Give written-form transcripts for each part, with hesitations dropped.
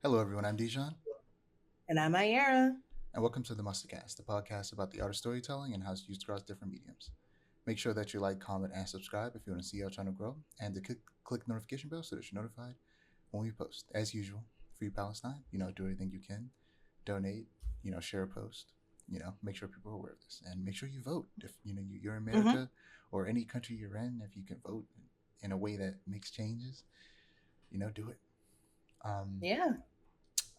Hello, everyone. I'm Dijon, And I'm Aiara. and welcome to the Mustacast, the podcast about the art of storytelling and how it's used across different mediums. Make sure that you like, comment, and subscribe if you want to see our channel grow, and to click the notification bell so that you're notified when we post. As usual, Free Palestine. Do everything you can, donate. Share a post. Make sure people are aware of this, and make sure you vote. If you're in Hmm. America or any country you're in, if you can vote in a way that makes changes, do it. Um, Yeah.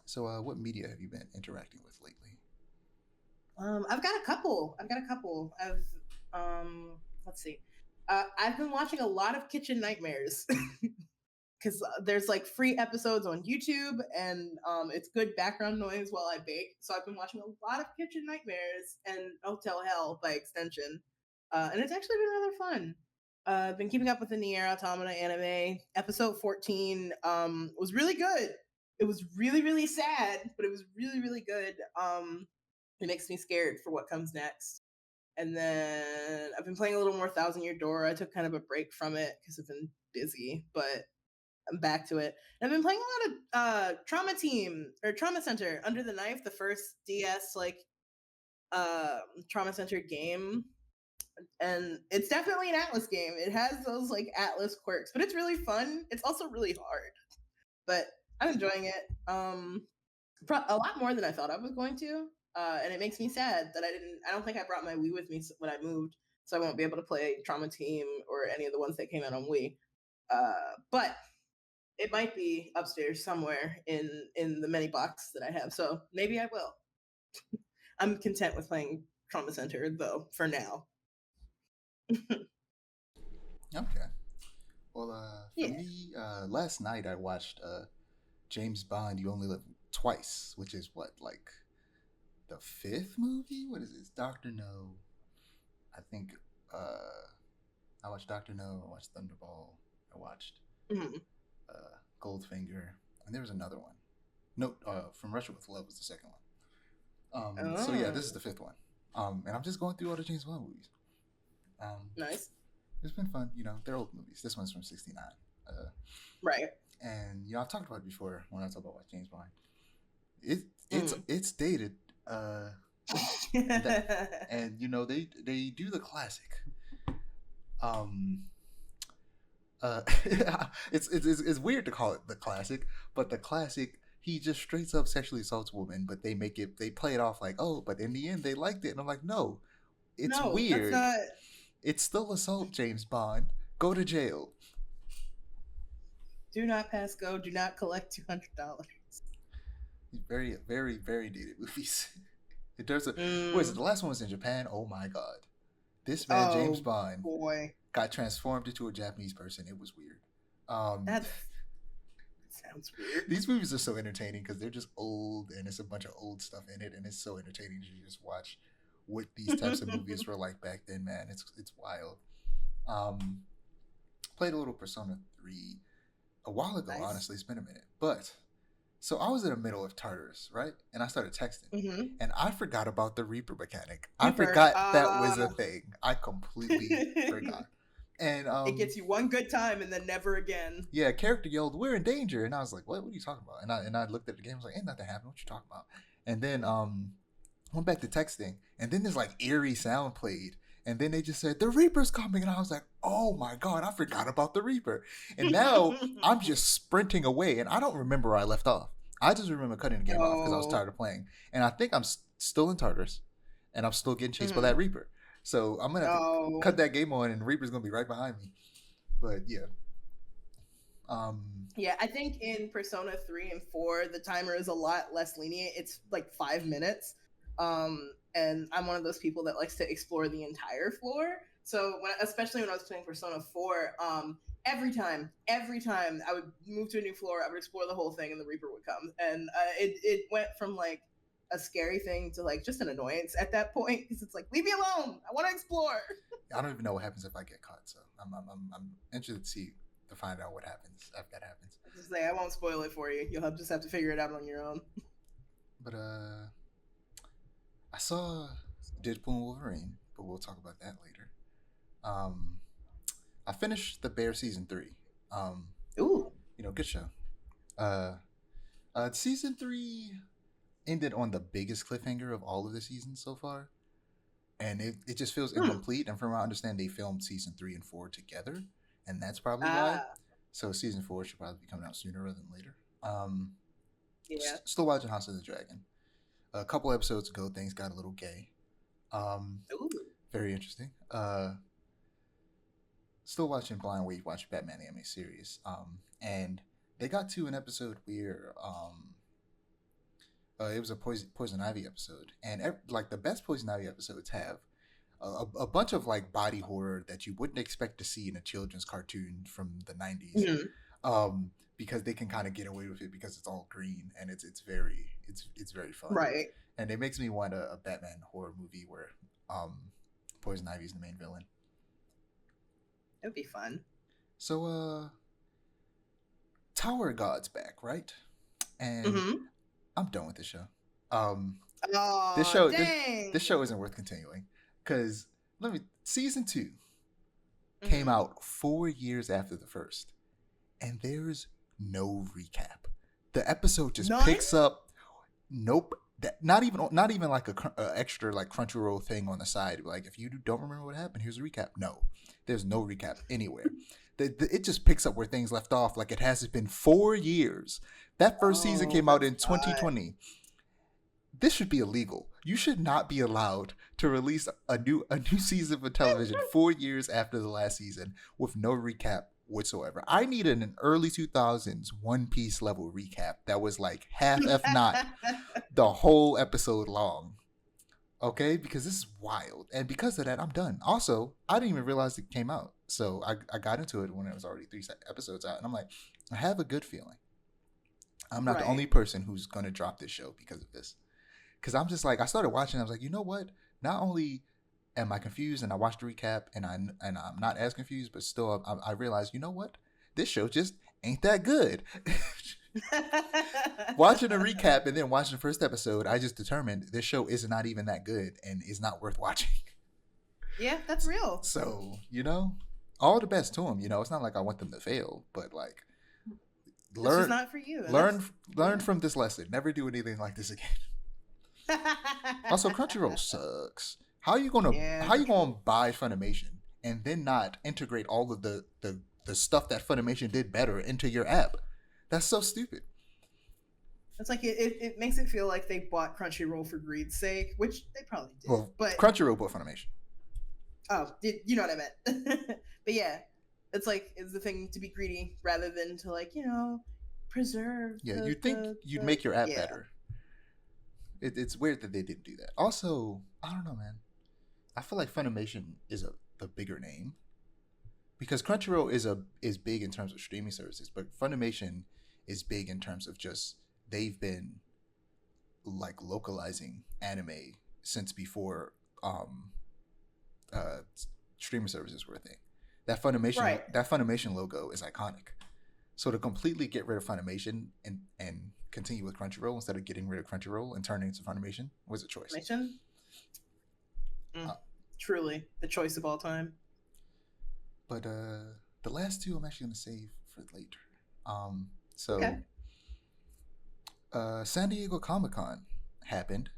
so, what media have you been interacting with lately? I've got a couple. Let's see. I've been watching a lot of Kitchen Nightmares because there's like free episodes on YouTube, and it's good background noise while I bake. So I've been watching a lot of Kitchen Nightmares and Hotel Hell by extension, and it's actually been rather fun. I've been keeping up with the Nier Automata anime. Episode 14 was really good. It was really, really sad, but it was really, really good. It makes me scared for what comes next. And then I've been playing a little more Thousand Year Door. I took kind of a break from it because I've been busy, but I'm back to it. And I've been playing a lot of Trauma Team or Trauma Center Under the Knife, the first DS Trauma Center game. And it's definitely an Atlas game. It has those like Atlas quirks, but it's really fun. It's also really hard, but I'm enjoying it. A lot more than I thought I was going to. And it makes me sad that I don't think I brought my Wii with me when I moved, so I won't be able to play Trauma Team or any of the ones that came out on Wii. But it might be upstairs somewhere in the mini box that I have, so maybe I will. I'm content with playing Trauma Center though for now. Okay. Well, for Yeah. me, last night I watched James Bond. You Only Live Twice, which is what, like the fifth movie? What is this? Doctor No. I think I watched Doctor No. I watched Thunderball. I watched Mhm. Goldfinger, and there was another one. No, From Russia with Love was the second one. So yeah, Oh, this is the fifth one. And I'm just going through all the James Bond movies. Um, nice. it's been fun. They're old movies. This one's from '69. Uh, Right. and I've talked about it before when I talk about James Bond. It it's Mm. it's dated, uh, and that and they do the classic. Um, it's weird to call it the classic, but the classic. He just straight up sexually assaults women, but they play it off like, oh, but in the end they liked it, and I'm like, no, it's No, that's weird. not. It's still assault, James Bond. Go to jail. Do not pass go. Do not collect $200. Very, very, very dated movies. There's a what is it? Mm. The last one was in Japan. Oh my god, this man James Oh Bond boy, got transformed into a Japanese person. It was weird. Um, that sounds weird. these movies are so entertaining because they're just old and it's a bunch of old stuff in it, and it's so entertaining to just watch what these types of movies were like back then. Man, it's wild. Um, played a little Persona 3 a while ago. Nice. Honestly, it's been a minute, but so I was in the middle of Tartarus, right? And I started texting. Mm-hmm. And I forgot about the Reaper mechanic. I Reaper. forgot that was a thing. I completely forgot. It And gets you one good time and then never again. yeah, character yelled, "We're in danger!" And I was like, "What are you talking about?" And I looked at the game. I was like, "Ain't nothing happening. What you talking about?" And then went back to texting. And then this like eerie sound played. And then they just said, "The Reaper's coming." And I was like, "Oh my god, I forgot about the Reaper." And now I'm just sprinting away, and I don't remember where I left off. I just remember cutting the game off because I was Oh. tired of playing. And I think I'm still in Tartarus, and I'm still getting chased by that Mm-hmm. Reaper. So I'm gonna have to Oh. cut that game on, and Reaper's gonna be right behind me. But yeah, um, Yeah, I think in Persona 3 and 4, the timer is a lot less lenient. It's like 5 minutes. And I'm one of those people that likes to explore the entire floor. So especially when I was playing Persona 4, every time I would move to a new floor, I would explore the whole thing and the Reaper would come. And it went from like a scary thing to like just an annoyance at that point because it's like, leave me alone. I want to explore. I don't even know what happens if I get caught. So I'm interested to find out what happens if that happens. I just say I won't spoil it for you. Just have to figure it out on your own. But I saw Deadpool Wolverine, but we'll talk about that later. Um, I finished The Bear season 3. Um, Ooh. good show. Uh, Season 3 ended on the biggest cliffhanger of all of the seasons so far, and it just feels Hmm. incomplete. And from what I understand, they filmed season 3 and 4 together, and that's probably why. Ah, So season 4 should probably be coming out sooner rather than later. Um, yeah. Still watching House of the Dragon. A couple episodes ago, things got a little gay. Ooh. Very interesting. Still watching Blind Wave, watching Batman the anime series. And they got to an episode where it was a Poison Ivy episode, and like the best Poison Ivy episodes have a bunch of like body horror that you wouldn't expect to see in a children's cartoon from the 90s. Mhm. Because they can kind of get away with it because it's all green and it's very fun, Right. and it makes me want a Batman horror movie where um, Poison Ivy is the main villain. It would be fun. So Tower of God's back, right? And Mm-hmm. I'm done with this show. Um, this Oh, show this, dang. this show isn't worth continuing because season 2 came Mhm. out 4 years after the first, and there's no recap. The episode just None? picks up. Nope. Not even like a extra like Crunchyroll thing on the side. Like if you don't remember what happened, here's a recap. No, there's no recap anywhere. It just picks up where things left off. Like it has been 4 years. That first season Oh, came out that's in not. 2020. This should be illegal. You should not be allowed to release a new season of television 4 years after the last season with no recap whatsoever. I needed an early 2000s One Piece level recap that was like half, if not the whole episode long. Okay, because this is wild, and because of that, I'm done. Also, I didn't even realize it came out, so I got into it when it was already three episodes out, and I'm like, I have a good feeling. I'm not the only Right. person who's gonna drop this show because of this. Because I'm just like, I started watching. I was like, you know what? Not only am I confused, and I watched the recap, and I'm not as confused, but still, I realized, you know what? This show just ain't that good. Watching a recap and then watching the first episode, I just determined this show is not even that good and is not worth watching. Yeah, that's real. So, all the best to them. It's not like I want them to fail, but like It's just learn not for you. And learn that's learn from this lesson. Never do anything like this again. Also, Crunchyroll sucks. How you gonna Yeah, how you Crunchyroll. gonna buy Funimation and then not integrate all of the stuff that Funimation did better into your app? That's so stupid. It's like it makes it feel like they bought Crunchyroll for greed's sake, which they probably did. Well, But Crunchyroll bought Funimation. oh, you know what I meant. But yeah, it's like it's the thing to be greedy rather than to like preserve Yeah, the you'd think you'd the make your app yeah. better. It's weird that they didn't do that. Also, I don't know, man. I feel like Funimation is the bigger name because Crunchyroll is big in terms of streaming services, but Funimation is big in terms of just they've been like localizing anime since before uh, streaming services were a thing. Right. That Funimation logo is iconic. So to completely get rid of Funimation and continue with Crunchyroll instead of getting rid of Crunchyroll and turning it to Funimation was a choice. Mission. Mm, Uh, truly the choice of all time. but the last two I'm actually going to save for later. Okay. So San Diego Comic Con happened.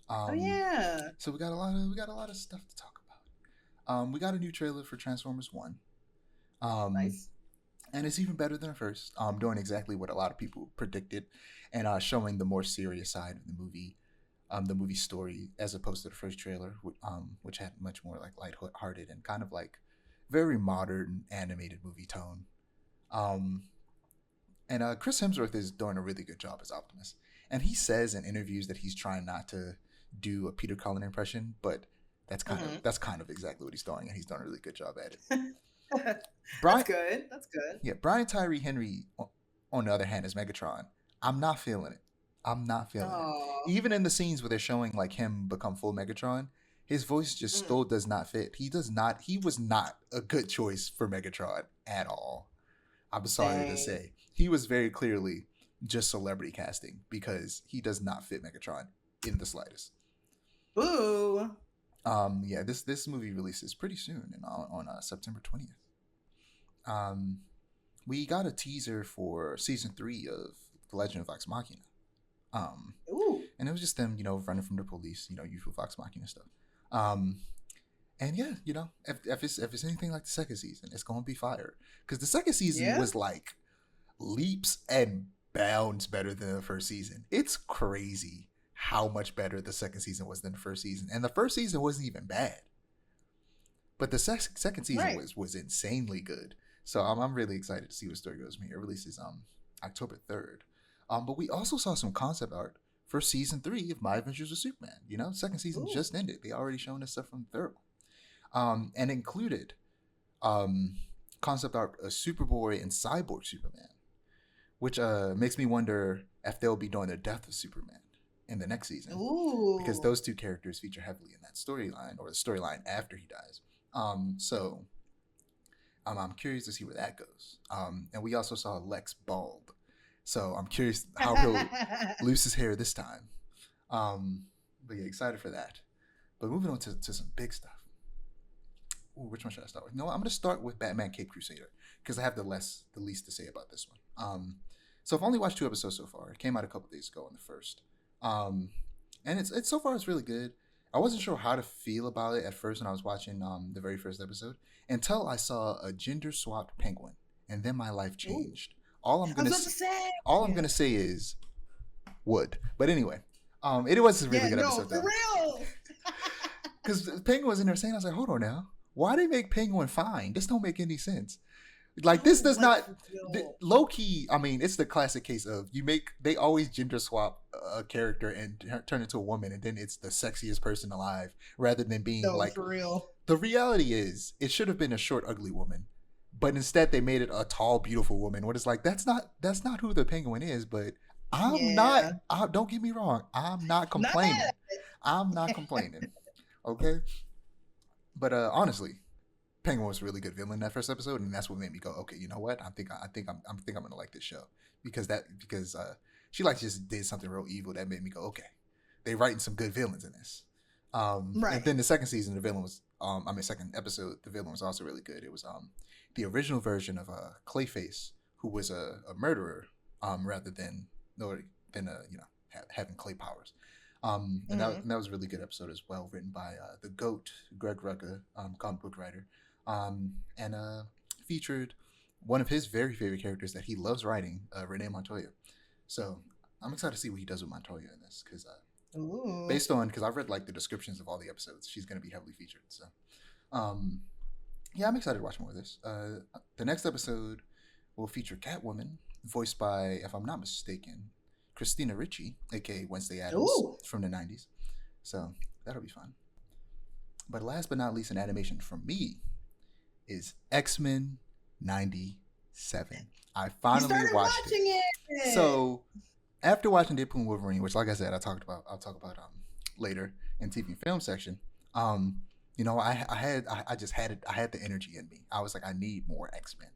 Oh Um, yeah. so we got a lot of stuff to talk about. We got a new trailer for Transformers One. Um, Nice. and it's even better than the first. Doing exactly what a lot of people predicted, and showing the more serious side of the movie story, as opposed to the first trailer, which had much more like light-hearted and kind of like very modern animated movie tone. Um, and Chris Hemsworth is doing a really good job as Optimus, and he says in interviews that he's trying not to do a Peter Cullen impression, but that's kind of exactly what he's doing, and he's done a really good job at it. That's Brian, good. That's good. Yeah, Brian Tyree Henry, on the other hand, is Megatron. I'm not feeling it. I'm not feeling it. Oh. Even in the scenes where they're showing like him become full Megatron, his voice just Mm, still does not fit. He does not. He was not a good choice for Megatron at all. I'm sorry to dang. say, he was very clearly just celebrity casting because he does not fit Megatron in the slightest. Boo. Yeah, this movie releases pretty soon and on September 20th. Um, we got a teaser for season 3 of The Legend of Vox Machina. Ooh. And it was just them, running from the police, usual Vox Machina stuff. And yeah, if it's anything like the second season, it's gonna be fire. Because the second season was like leaps and bounds better than the first season. It's crazy how much better the second season was than the first season, and the first season wasn't even bad. But the second season was insanely good. So I'm really excited to see what story goes from here. It releases October 3rd. But we also saw some concept art for season 3 of My Adventures with Superman. Second season just ended. They already shown us stuff from the third one. And included concept art of Superboy and Cyborg Superman, which makes me wonder if they'll be doing the death of Superman in the next season. Ooh. Because those two characters feature heavily in that storyline, or the storyline after he dies. So I'm curious to see where that goes. And we also saw Lex bald. So I'm curious how he'll lose his hair this time. But yeah, excited for that. But moving on to some big stuff. Ooh, which one should I start with? No, I'm going to start with Batman Caped Crusader because I have the least to say about this one. So I've only watched 2 episodes so far. It came out a couple days ago on the first. And it's so far it's really good. I wasn't sure how to feel about it at first when I was watching the very first episode until I saw a gender swapped penguin, and then my life changed. Ooh. All I'm gonna say is wood. But anyway, it was a really good episode. For real. Because Penguin was in there saying, I was like, hold on now, why they make Penguin fine? This don't make any sense. Like this does not low key. I mean, it's the classic case of they always gender swap a character and turn into a woman, and then it's the sexiest person alive rather than being for real. The reality is, it should have been a short, ugly woman. But instead, they made it a tall, beautiful woman. What it's like, that's not who the Penguin is. But I'm not. Don't get me wrong. I'm not complaining. I'm not complaining. Okay. But honestly, Penguin was a really good villain in that first episode, and that's what made me go, okay, you know what? I think I'm gonna like this show because she just did something real evil that made me go, okay, they writing some good villains in this. And then the second season, the villain was second episode, the villain was also really good. It was the original version of Clayface, who was a murderer, rather than having clay powers. And that was a really good episode as well, written by the GOAT, Greg Rucka, comic book writer, and featured one of his very favorite characters that he loves writing, Renee Montoya. So I'm excited to see what he does with Montoya in this, because because I've read the descriptions of all the episodes, she's going to be heavily featured. So yeah, I'm excited to watch more of this. The next episode will feature Catwoman, voiced by, if I'm not mistaken, Christina Ricci, aka Wednesday Addams from the 90s. So that'll be fun. But last but not least, an animation from me is X-Men 97. I finally watched it. So after watching Deadpool Wolverine, which, like I said, I'll talk about later in TV and film section. I had the energy in me. I was like, I need more X-Men.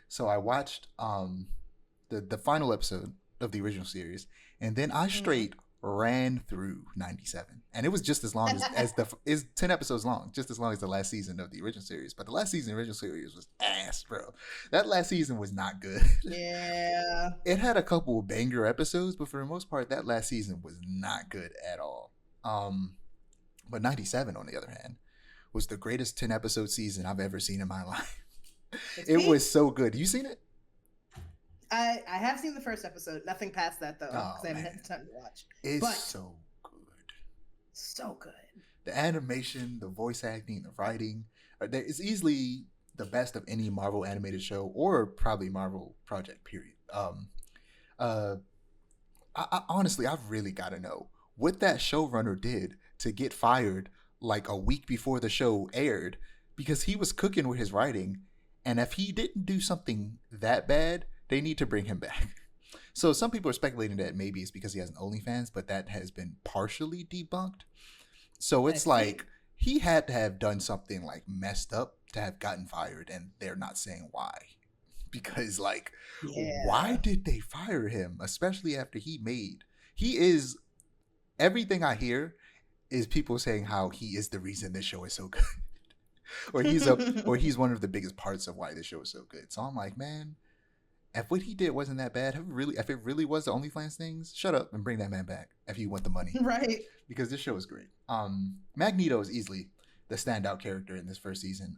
So I watched the final episode of the original series, and then I straight ran through 97, and it was just as long as is 10 episodes long, just as long as the last season of the original series. But the last season of the original series was ass, bro. That last season was not good. Yeah, it had a couple of banger episodes, but for the most part, that last season was not good at all. But 97, on the other hand, was the greatest 10 episode season I've ever seen in my life. It was so good. You seen it? I have seen the first episode. Nothing past that, though, because I haven't had the time to watch. It's so good. So good. The animation, the voice acting, the writing. It's easily the best of any Marvel animated show, or probably Marvel project, period. I honestly, I've really got to know what that showrunner did to get fired like a week before the show aired, because he was cooking with his writing, and if he didn't do something that bad, they need to bring him back. So some people are speculating that maybe it's because he has an OnlyFans, but that has been partially debunked. So it's like he had to have done something like messed up to have gotten fired, and they're not saying why. Because why did they fire him? Especially after he is, everything I hear is people saying how he is the reason this show is so good. or he's one of the biggest parts of why this show is so good. So I'm like, man, if what he did wasn't that bad, if it really was the OnlyFans things, shut up and bring that man back if you want the money, Right. because this show is great. Magneto is easily the standout character in this first season.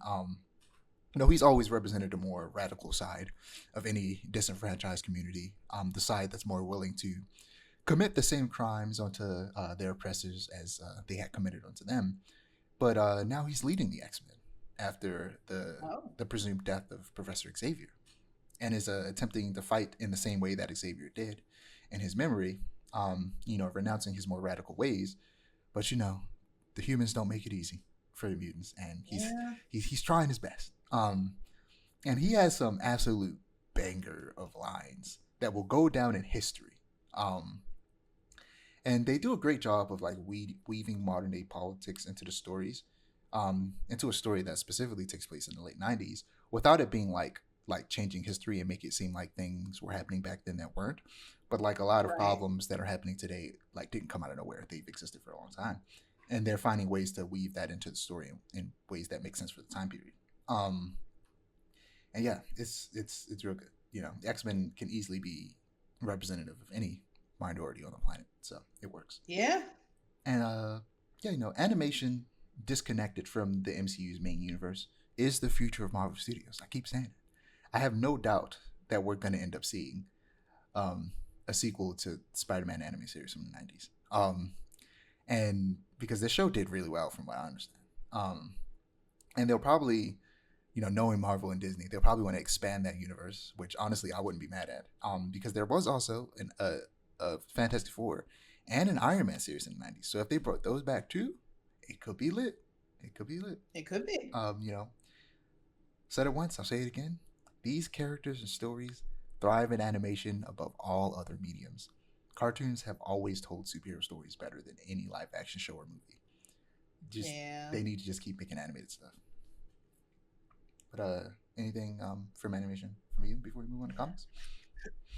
He's always represented the more radical side of any disenfranchised community, the side that's more willing to commit the same crimes onto their oppressors as they had committed onto them. But now he's leading the X-Men after Oh. the presumed death of Professor Xavier, and is attempting to fight in the same way that Xavier did in his memory, renouncing his more radical ways. But the humans don't make it easy for the mutants, and he's trying his best. And he has some absolute banger of lines that will go down in history. And they do a great job of like weaving modern day politics into the stories, into a story that specifically takes place in the late '90s, without it being like changing history and make it seem like things were happening back then that weren't. But like a lot of problems that are happening today, like didn't come out of nowhere. They've existed for a long time, and they're finding ways to weave that into the story in ways that make sense for the time period. And yeah, it's real good. The X-Men can easily be representative of any minority on the planet, so it works. Yeah. And animation disconnected from the MCU's main universe is the future of Marvel Studios. I keep saying it. I have no doubt that we're going to end up seeing a sequel to Spider-Man anime series from the '90s. And because the show did really well, from what I understand. And they'll probably, knowing Marvel and Disney, they'll probably want to expand that universe, which honestly I wouldn't be mad at. Because there was also a Fantastic Four and an Iron Man series in the '90s. So if they brought those back too, it could be lit. It could be lit. It could be. Said it once, I'll say it again. These characters and stories thrive in animation above all other mediums. Cartoons have always told superhero stories better than any live action show or movie. They need to just keep making animated stuff. But anything from animation from you before we move on to comics?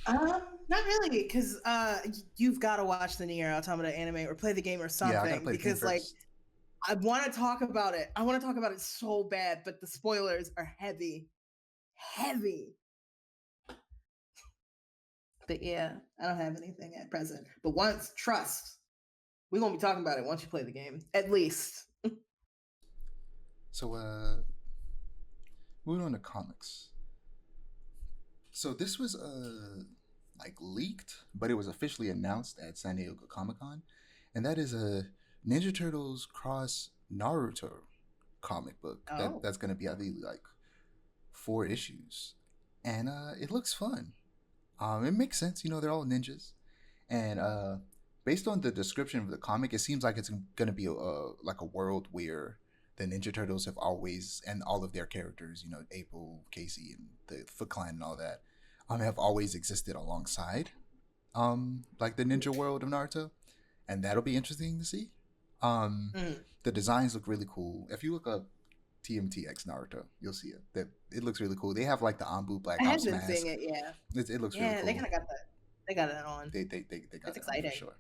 Not really, because you've got to watch the Nier Automata anime or play the game or something. Yeah, I gotta play because the game first. I want to talk about it. I want to talk about it so bad, but the spoilers are heavy. But yeah, I don't have anything at present. But trust, we're gonna be talking about it once you play the game, at least. So moving on to comics. So this was leaked, but it was officially announced at San Diego Comic-Con, and that is a Ninja Turtles cross Naruto comic book that's going to be, I think, 4 issues, and it looks fun. It makes sense, they're all ninjas, and based on the description of the comic, it seems like it's going to be a world where the Ninja Turtles have always, and all of their characters, April, Casey, and the Foot Clan and all that, have always existed alongside, the ninja world of Naruto, and that'll be interesting to see. The designs look really cool. If you look up TMTX Naruto, you'll see it. It looks really cool. They have the Anbu Black Ops mask. I haven't been seeing it, yeah. It looks really cool. Yeah, they kind of got that. They got it on. They got it's it exciting. On for sure.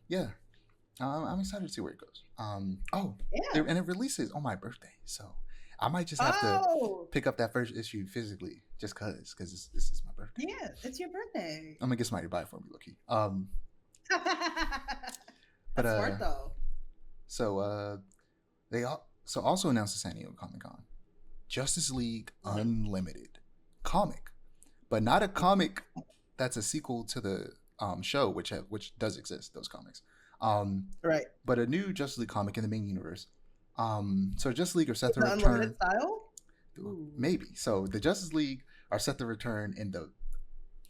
Yeah. I'm excited to see where it goes. And it releases on my birthday, so I might just have to pick up that first issue physically, just because this is my birthday. Yeah, it's your birthday. I'm gonna get somebody to buy it for me, Loki. That's smart though. So they also announced at San Diego Comic-Con, Justice League Unlimited comic, but not a comic that's a sequel to the show, which does exist, those comics. Right. But a new Justice League comic in the main universe. So Justice League are set to return. Unlimited style? Maybe. So the Justice League are set to return in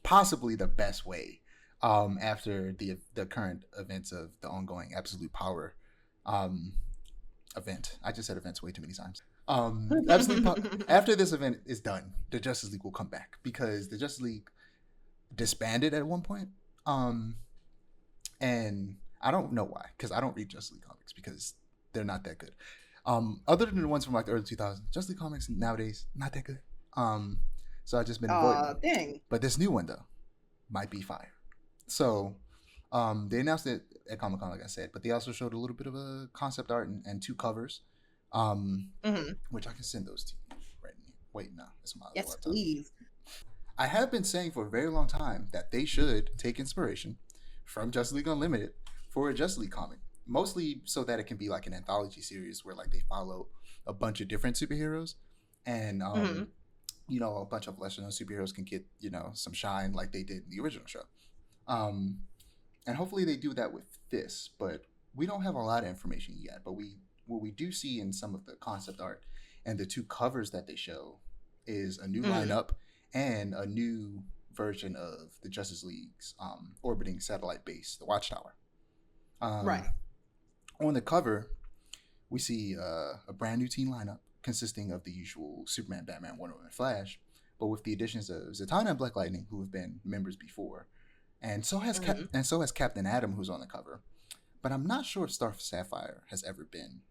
possibly the best way after the current events of the ongoing Absolute Power event. I just said events way too many times. After this event is done, the Justice League will come back, because the Justice League disbanded at one point. And I don't know why, because I don't read Justice League comics because they're not that good. Other than the ones from the early 2000s, Justice League comics nowadays not that good. So I've just been avoiding. Dang. But this new one though might be fire. So they announced it at Comic-Con, like I said, but they also showed a little bit of a concept art and 2 covers, which I can send those to you right now. Wait, no, it's my yes, laptop. Please. I have been saying for a very long time that they should take inspiration from Justice League Unlimited for a Justice League comic, mostly so that it can be like an anthology series where like they follow a bunch of different superheroes, and Hmm. a bunch of lesser known superheroes can get some shine like they did in the original show. Um, and hopefully they do that with this, but we don't have a lot of information yet. But what we do see in some of the concept art and the two covers that they show is a new Hmm. lineup and a new version of the Justice League's orbiting satellite base, the Watchtower. Right. Um, on the cover, we see a brand new team lineup consisting of the usual Superman, Batman, Wonder Woman, Flash, but with the additions of Zatanna and Black Lightning, who have been members before, Hmm. and so has Captain Atom, who's on the cover. But I'm not sure if Star Sapphire has ever been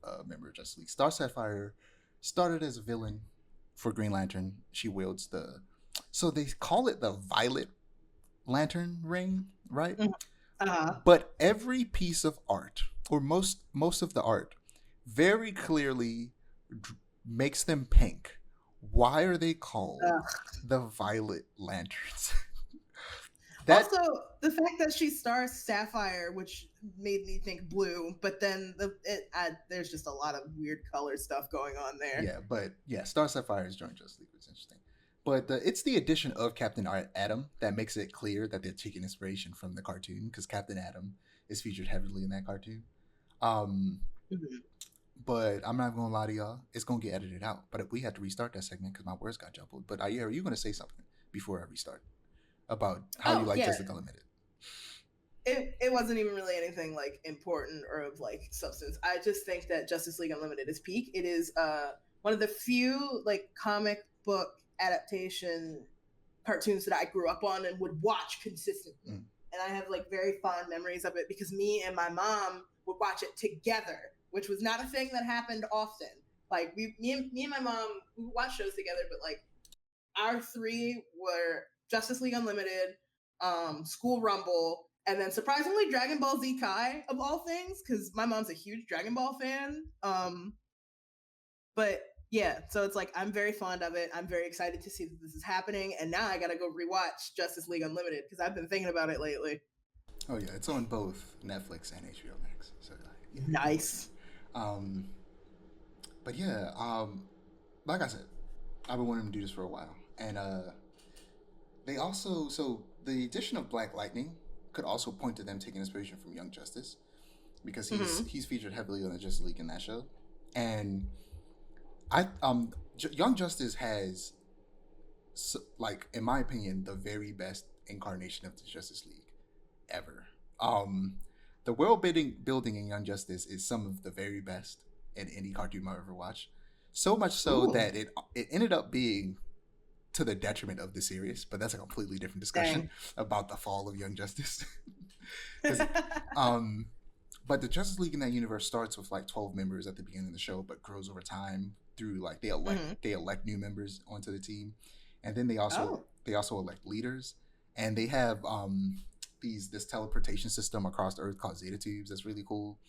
a member of Justice League. Star Sapphire started as a villain for Green Lantern. She wields so they call it the Violet Lantern ring, right? Uh-huh. But every piece of art, or most of the art, very clearly makes them pink. Why are they called the Violet Lanterns? that Also, the fact that she stars Sapphire, which made me think blue, but then there's just a lot of weird color stuff going on there. Star Sapphire is joined Justice League, which is interesting. But it's the addition of Captain Atom that makes it clear that they're taking inspiration from the cartoon, because Captain Atom is featured heavily in that cartoon. Um, Mhm. but I'm not gonna lie to y'all, it's gonna get edited out. But we had to restart that segment because my words got jumbled. But Aiera, are you gonna say something before I restart about how you Oh like yeah, Justice League Unlimited? it wasn't even really anything like important or of like substance. I just think that Justice League Unlimited is peak. It is one of the few like comic book adaptation cartoons that I grew up on and would watch consistently. Mm. And I have like very fond memories of it because me and my mom would watch it together, which was not a thing that happened often. Like me and my mom, we would watch shows together, but like our three were Justice League Unlimited, School Rumble, and then surprisingly Dragon Ball Z Kai of all things, because my mom's a huge Dragon Ball fan. But yeah, so it's like I'm very fond of it. I'm very excited to see that this is happening, and now I gotta go rewatch Justice League Unlimited because I've been thinking about it lately. Oh yeah, it's on both Netflix and HBO Max. So you can watch Nice. it. But yeah, like I said, I've been wanting to do this for a while, and they also the addition of Black Lightning could also point to them taking inspiration from Young Justice, because Mm-hmm. he's featured heavily on the Justice League in that show, and Young Justice has, like, in my opinion, the very best incarnation of the Justice League ever. Um, the building in Young Justice is some of the very best in any cartoon I've ever watched. So much so Ooh, that it ended up being to the detriment of the series, but that's a completely different discussion dang. about the fall of Young Justice. Because, um, but the Justice League in that universe starts with like 12 members at the beginning of the show, but grows over time through like Hmm. they elect new members onto the team, and then Oh, they also elect leaders, and they have this teleportation system across the Earth called Zeta Tubes. That's really cool,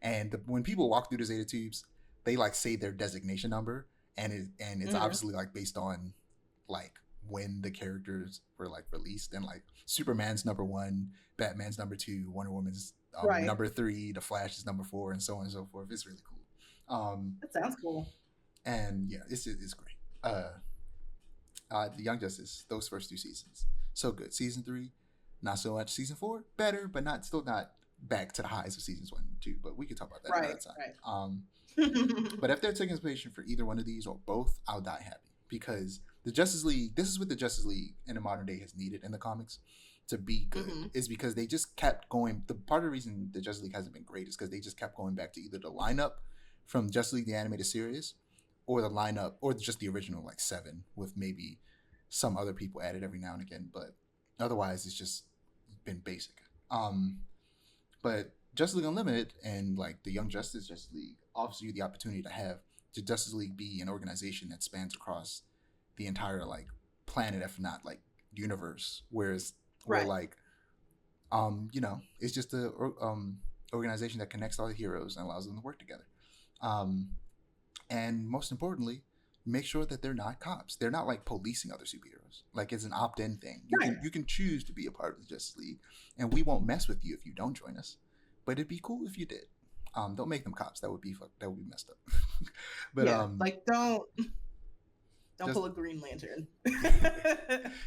and when people walk through the Zeta Tubes, they like say their designation number, and it's hmm. obviously like based on like when the characters were like released, and like Superman's number one, Batman's number two, Wonder Woman's Right. number three, the Flash is number four, and so on and so forth. It's really cool. That sounds cool. And yeah, it's great. The Young Justice, those first two seasons, so good. Season three, not so much. Season four, better, but not back to the highs of seasons one and two. But we could talk about that Right. another time. Right. But if they're taking inspiration for either one of these or both, I'll die happy, because the Justice League. This is what the Justice League in the modern day has needed in the comics to be good, Hmm. is because they just kept going. The part of the reason the Justice League hasn't been great is because they just kept going back to either the lineup from Justice League the animated series, or the lineup, or just the original like seven with maybe some other people added every now and again. But otherwise, it's just been basic. Um, but Justice League Unlimited and like the Young Justice League offers you the opportunity to have the Justice League be an organization that spans across the entire like planet, if not like universe. Where Right. like it's just a organization that connects all the heroes and allows them to work together. Um, and most importantly, make sure that they're not cops. They're not like policing other superheroes. Like it's an opt-in thing. Right. You can choose to be a part of the Justice League, and we won't mess with you if you don't join us. But it'd be cool if you did. Don't make them cops. That would be messed up. But yeah, like don't just, pull a Green Lantern.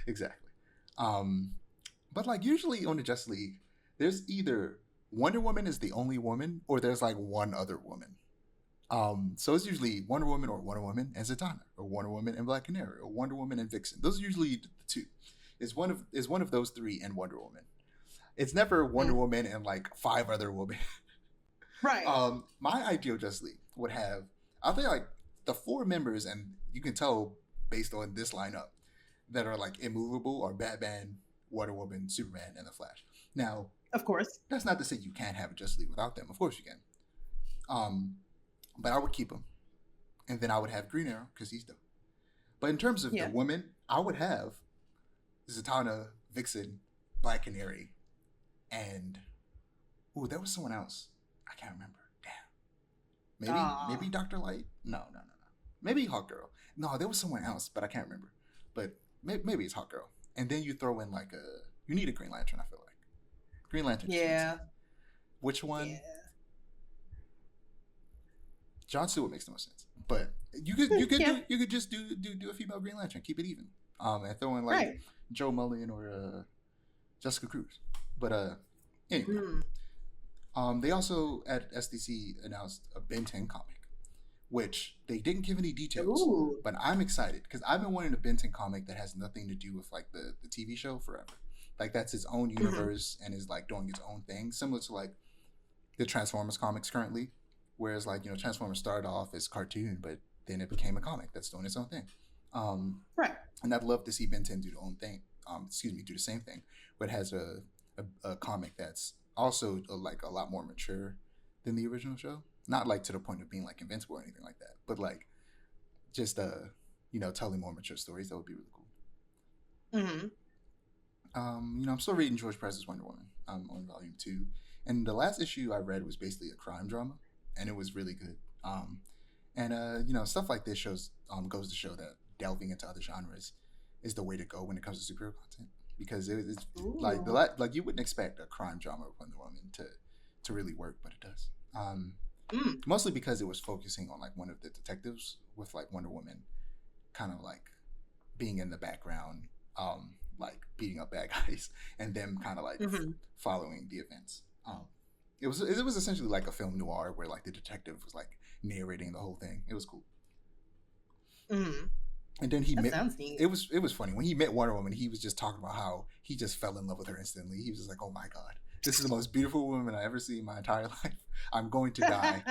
exactly. But like usually on the Justice League, there's either Wonder Woman is the only woman, or there's like one other woman. So it's usually Wonder Woman or Wonder Woman and Zatanna, or Wonder Woman and Black Canary, or Wonder Woman and Vixen. Those are usually the two. It's one of those three and Wonder Woman. It's never Wonder Woman and like 5 other women. Right. My ideal Justice League would have, I think, like the 4 members, and you can tell based on this lineup, that are like immovable are Batman, Wonder Woman, Superman, and the Flash. Now, of course, that's not to say you can't have a Justice League without them. Of course you can. But I would keep him, and then I would have Green Arrow because he's dope. But in terms of the women, I would have Zatanna, Vixen, Black Canary, and there was someone else. I can't remember. Damn. Maybe Dr. Light? No. Maybe Hawkgirl. No, there was someone else, but I can't remember. But maybe it's Hawkgirl. And then you throw in like you need a Green Lantern, I feel like. Green Lantern. Yeah. Which one? Yeah. John Stewart makes the most sense. But you could just do a female Green Lantern, keep it even. And throw in like Joe Mulligan or Jessica Cruz. But anyway. They also at SDC announced a Ben 10 comic, which they didn't give any details. Ooh. But I'm excited because I've been wanting a Ben 10 comic that has nothing to do with like the TV show forever. Like that's its own universe and is like doing its own thing, similar to like the Transformers comics currently. Whereas like, Transformers started off as cartoon, but then it became a comic that's doing its own thing. Right. And I'd love to see Ben 10 do the own thing. Do the same thing, but has a comic that's also like a lot more mature than the original show. Not like to the point of being like Invincible or anything like that, but like just telling more mature stories. That would be really cool. I'm still reading George Perez's Wonder Woman on volume 2, and the last issue I read was basically a crime drama, and it was really good. Stuff like this goes to show that delving into other genres is the way to go when it comes to superhero content, because it's like you wouldn't expect a crime drama with Wonder Woman to really work, but it does. Mostly because it was focusing on like one of the detectives, with like Wonder Woman kind of like being in the background, like beating up bad guys, and them kind of like following the events. It was essentially like a film noir where like the detective was like narrating the whole thing. It was cool. And then sounds neat. It was funny when he met Wonder Woman. He was just talking about how he just fell in love with her instantly. He was just like, "Oh my god, this is the most beautiful woman I ever seen in my entire life. I'm going to die."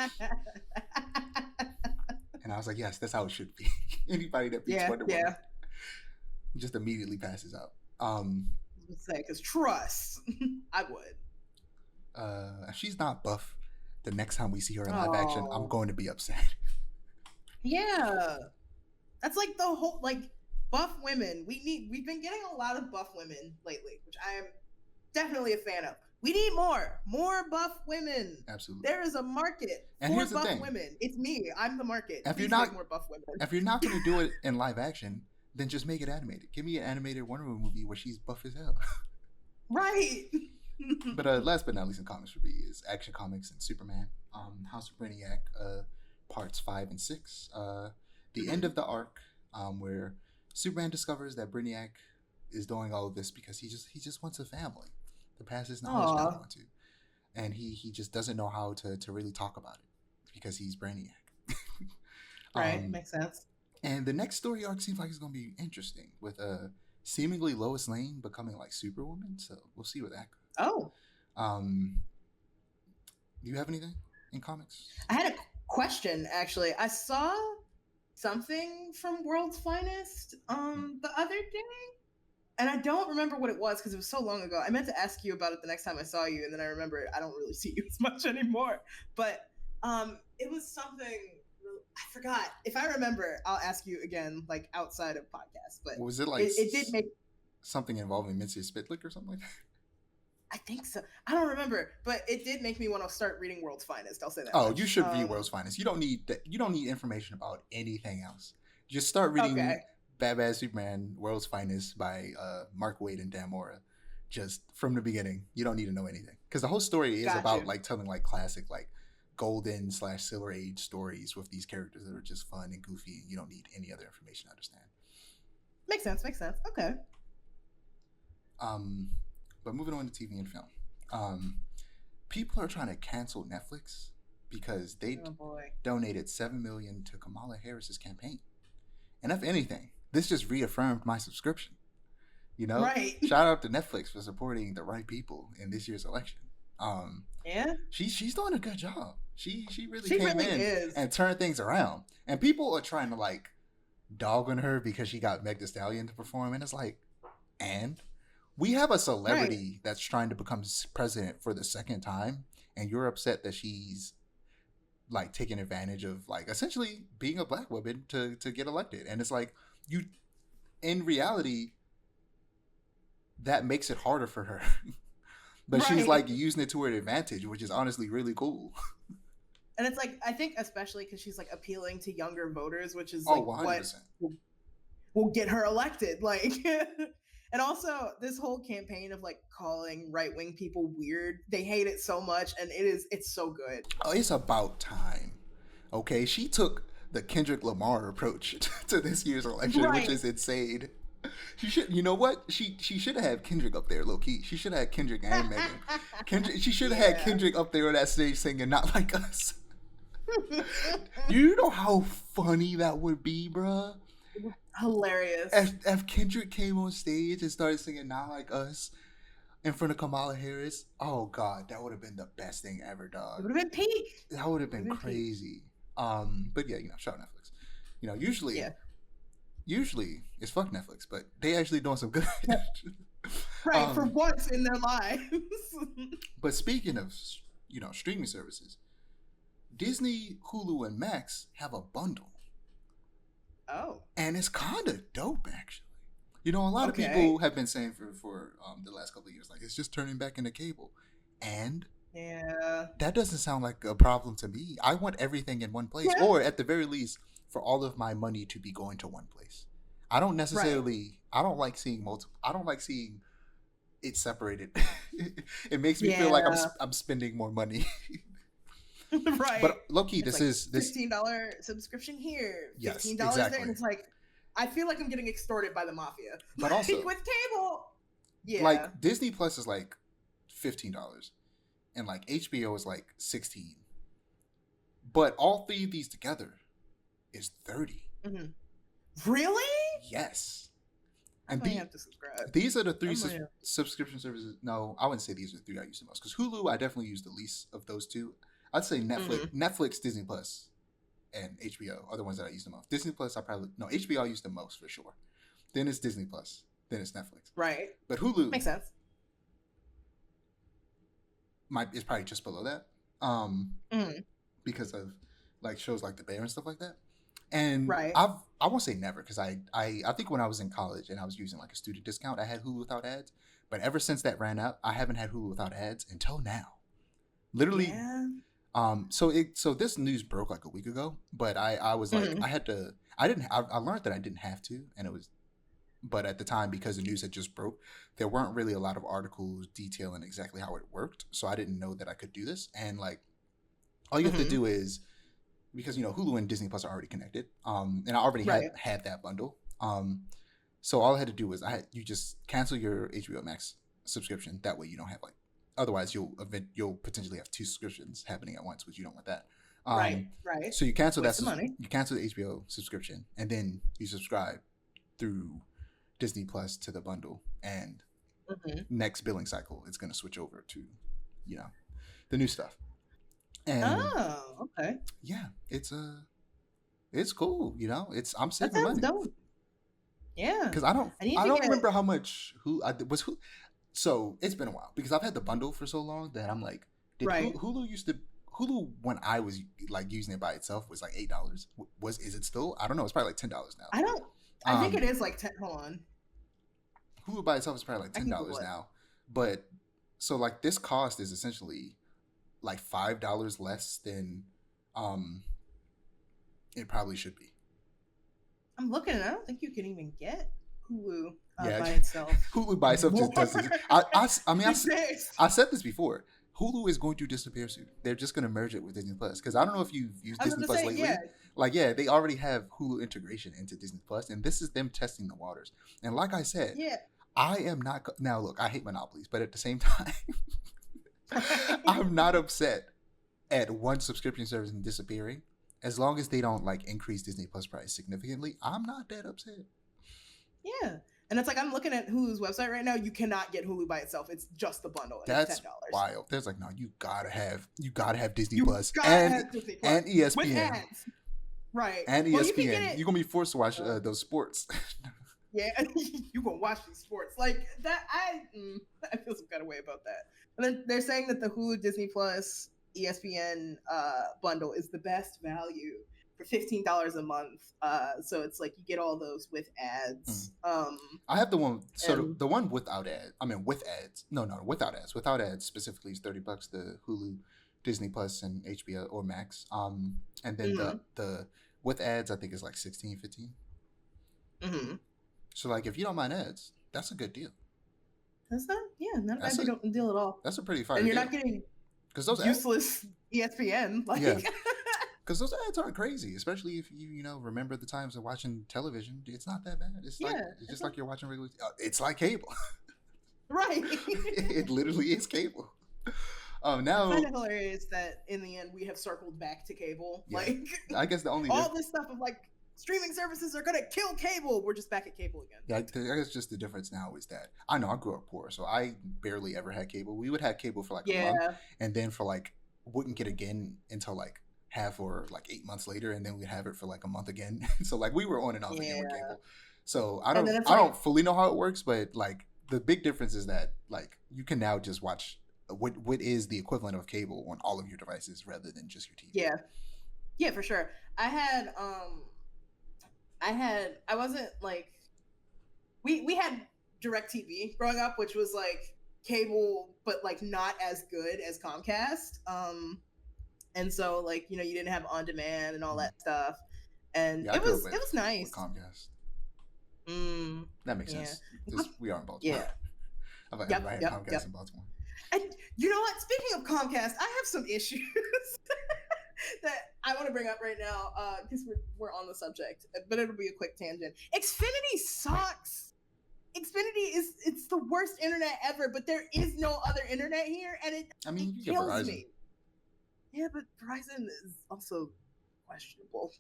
And I was like, "Yes, that's how it should be." Anybody that beats Wonder Woman just immediately passes out. Because trust, I would. If she's not buff, the next time we see her in live action, I'm going to be upset. Yeah. That's like the whole, like, buff women. We've been getting a lot of buff women lately, which I am definitely a fan of. We need more buff women. Absolutely. There is a market for buff women. It's me. I'm the market. If you're not more buff women. If you're not going to do it in live action, then just make it animated. Give me an animated Wonder Woman movie where she's buff as hell. Right. But last but not least in comics for me is Action Comics and Superman. House of Brainiac, parts 5 and 6. The end of the arc, where Superman discovers that Brainiac is doing all of this because he just wants a family. The past is not what I want to, and he just doesn't know how to really talk about it because he's Brainiac. Right, makes sense. And the next story arc seems like it's going to be interesting with seemingly Lois Lane becoming like Superwoman. So we'll see where that goes. Do you have anything in comics? I had a question actually. I saw something from World's Finest the other day, and I don't remember what it was because it was so long ago. I meant to ask you about it the next time I saw you, and then I remembered I don't really see you as much anymore. But it was something I forgot. If I remember, I'll ask you again, like outside of podcast. But was it like it did make something involving Mitzi Spitlick or something like that? I think so. I don't remember, but it did make me want to start reading World's Finest. I'll say that. Oh, much. You should read World's Finest. You don't need that. You don't need information about anything else. Just start Okay, reading Bad Bad Superman: World's Finest by Mark Waid and Dan Mora. Just from the beginning, you don't need to know anything because the whole story is got about you. like telling like classic like golden slash silver age stories with these characters that are just fun and goofy. And you don't need any other information to understand. Makes sense. Makes sense. Okay. Um, but moving on to TV and film. Um, People are trying to cancel Netflix because they Oh boy. donated $7 million to Kamala Harris's campaign. And if anything, this just reaffirmed my subscription. You know, Right. shout out to Netflix for supporting the right people in this year's election. Yeah. She's doing a good job. She really She came really in is. and turned things around. And people are trying to like dog on her because she got Meg Thee Stallion to perform, and it's like, and we have a Right. celebrity that's trying to become president for the second time, and you're upset that she's like taking advantage of like essentially being a black woman to get elected. And it's like you, in reality, that makes it harder for her. But she's Right. like using it to her advantage, which is honestly really cool. And it's like, I think especially because she's like appealing to younger voters, which is Oh, like what 100%. will get her elected. Like, and also this whole campaign of like calling right wing people weird, they hate it so much, and it's so good. Oh, it's about time. Okay, she took the Kendrick Lamar approach to this year's election, which Right. is insane. She should, you know what? She should have had Kendrick up there, low key. She should have had Kendrick and Megan. Kendrick, she should have had Yeah. Kendrick up there on that stage singing "Not Like Us." You know how funny that would be, bruh? Hilarious. If Kendrick came on stage and started singing "Not Like Us" in front of Kamala Harris, oh god, that would have been the best thing ever, It dog. would have been peak. That would have It been would've been peak. crazy. But yeah, shout out Netflix. Usually, Yeah. usually it's fuck Netflix, but they actually doing some good. Right. For once in their lives. But speaking of streaming services, Disney, Hulu, and Max have a bundle, Oh. and it's kind of dope actually. A lot of Okay. people have been saying for the last couple of years, like it's just turning back into cable, and Yeah. that doesn't sound like a problem to me. I want everything in one place, Yeah. or at the very least, for all of my money to be going to one place. I don't necessarily. I don't like seeing multiple. I don't like seeing it separated. It makes me feel like Yeah. I'm spending more money. Right. But low key, It's this like is this. $15 subscription here, Yes, $15 there, exactly. and it's like I feel like I'm getting extorted by the mafia. But Like, also, with cable. Yeah. like Disney Plus is like $15, and like HBO is like 16. But all three of these together is 30. Really? Yes. I And might have to subscribe. these are the three I might have- subscription services. No, I wouldn't say these are the three I use the most. Because Hulu, I definitely use the least of those two. I'd say Netflix, Disney Plus, and HBO are the ones that I use the most. Disney Plus, HBO I use the most for sure. Then it's Disney Plus. Then it's Netflix. Right. But Hulu Makes sense. is probably just below that. Because of like shows like The Bear and stuff like that. And Right. I won't say never, because I think when I was in college and I was using like a student discount, I had Hulu without ads. But ever since that ran out, I haven't had Hulu without ads until now. Literally. Yeah. So this news broke like a week ago, but I was like, I learned that I didn't have to, and it was, but at the time, because the news had just broke, there weren't really a lot of articles detailing exactly how it worked. So I didn't know that I could do this. And like, all you have to do is, because Hulu and Disney Plus are already connected, and I already had that bundle. So all I had to do was you just cancel your HBO Max subscription. That way you don't have like, otherwise you'll potentially have two subscriptions happening at once, which you don't want that. Right. So you cancel Waste the money. you cancel the HBO subscription, and then you subscribe through Disney Plus to the bundle, and next billing cycle it's going to switch over to the new stuff. And okay. yeah, it's cool. I'm That saving sounds money. dope. Yeah. Because I don't remember how much who. So it's been a while because I've had the bundle for so long that I'm like, Hulu when I was like using it by itself was like $8. Is it still? I don't know. It's probably like $10 now. I think it is like 10. Hold on. Hulu by itself is probably like $10 now. But so like this cost is essentially like $5 less than it probably should be. I'm looking, and I don't think you can even get Hulu Yeah, by itself Hulu by itself just anymore doesn't. I mean, these days. I said this before. Hulu is going to disappear soon. They're just going to merge it with Disney Plus because I don't know if you've used I was Disney gonna Plus say, yeah, lately. Like, yeah, they already have Hulu integration into Disney Plus, and this is them testing the waters. And like I said, yeah. I am not now. Look, I hate monopolies, but at the same time, I'm not upset at one subscription service disappearing as long as they don't like increase Disney Plus price significantly. I'm not that upset. Yeah. And it's like I'm looking at Hulu's website right now. You cannot get Hulu by itself. It's just the bundle, and it's That's $10. wild. There's like, no, you gotta have Disney You Plus gotta have Disney Plus and with ESPN ads, right? and Well, you can ESPN. get it. You're gonna be forced to watch those sports. Yeah, you gonna watch these sports like that. I feel some kind of way about that. And then they're saying that the Hulu, Disney Plus, ESPN bundle is the best value for $15 a month. So it's like you get all those with ads. I have the one. So and- the one without ads. I mean, with ads. No, without ads. Without ads specifically is $30. The Hulu, Disney Plus, and HBO or Max. And then the with ads I think is like 16, 15. Mm-hmm. So like if you don't mind ads, that's a good deal. That's not not a bad deal at all. That's a pretty fire and you're deal. not getting because those useless ESPN. Like, yeah, because those ads aren't crazy, especially if you remember the times of watching television. It's not that bad. It's like it's just like you're watching regular. It's like cable, right? It literally is cable. Now I find it hilarious that in the end we have circled back to cable. Yeah. Like, I guess the only all this stuff of like streaming services are gonna kill cable. We're just back at cable again. Yeah, I guess just the difference now is that I know I grew up poor, so I barely ever had cable. We would have cable for like a month, and then for like wouldn't get again until like half or like 8 months later, and then we'd have it for like a month again. So like we were on and off again with cable. So I don't fully know how it works, but like the big difference is that like you can now just watch what is the equivalent of cable on all of your devices rather than just your TV. Yeah, for sure. I wasn't like we had DirecTV growing up, which was like cable but like not as good as Comcast. And so like, you didn't have on demand and all that stuff. And it was nice. With Comcast. That makes sense. We are in Baltimore. Yeah. I have Comcast in Baltimore. And you know what? Speaking of Comcast, I have some issues that I want to bring up right now because we're on the subject, but it'll be a quick tangent. Xfinity sucks. Xfinity it's the worst internet ever, but there is no other internet here, and it kills me. Yeah, but Verizon is also questionable.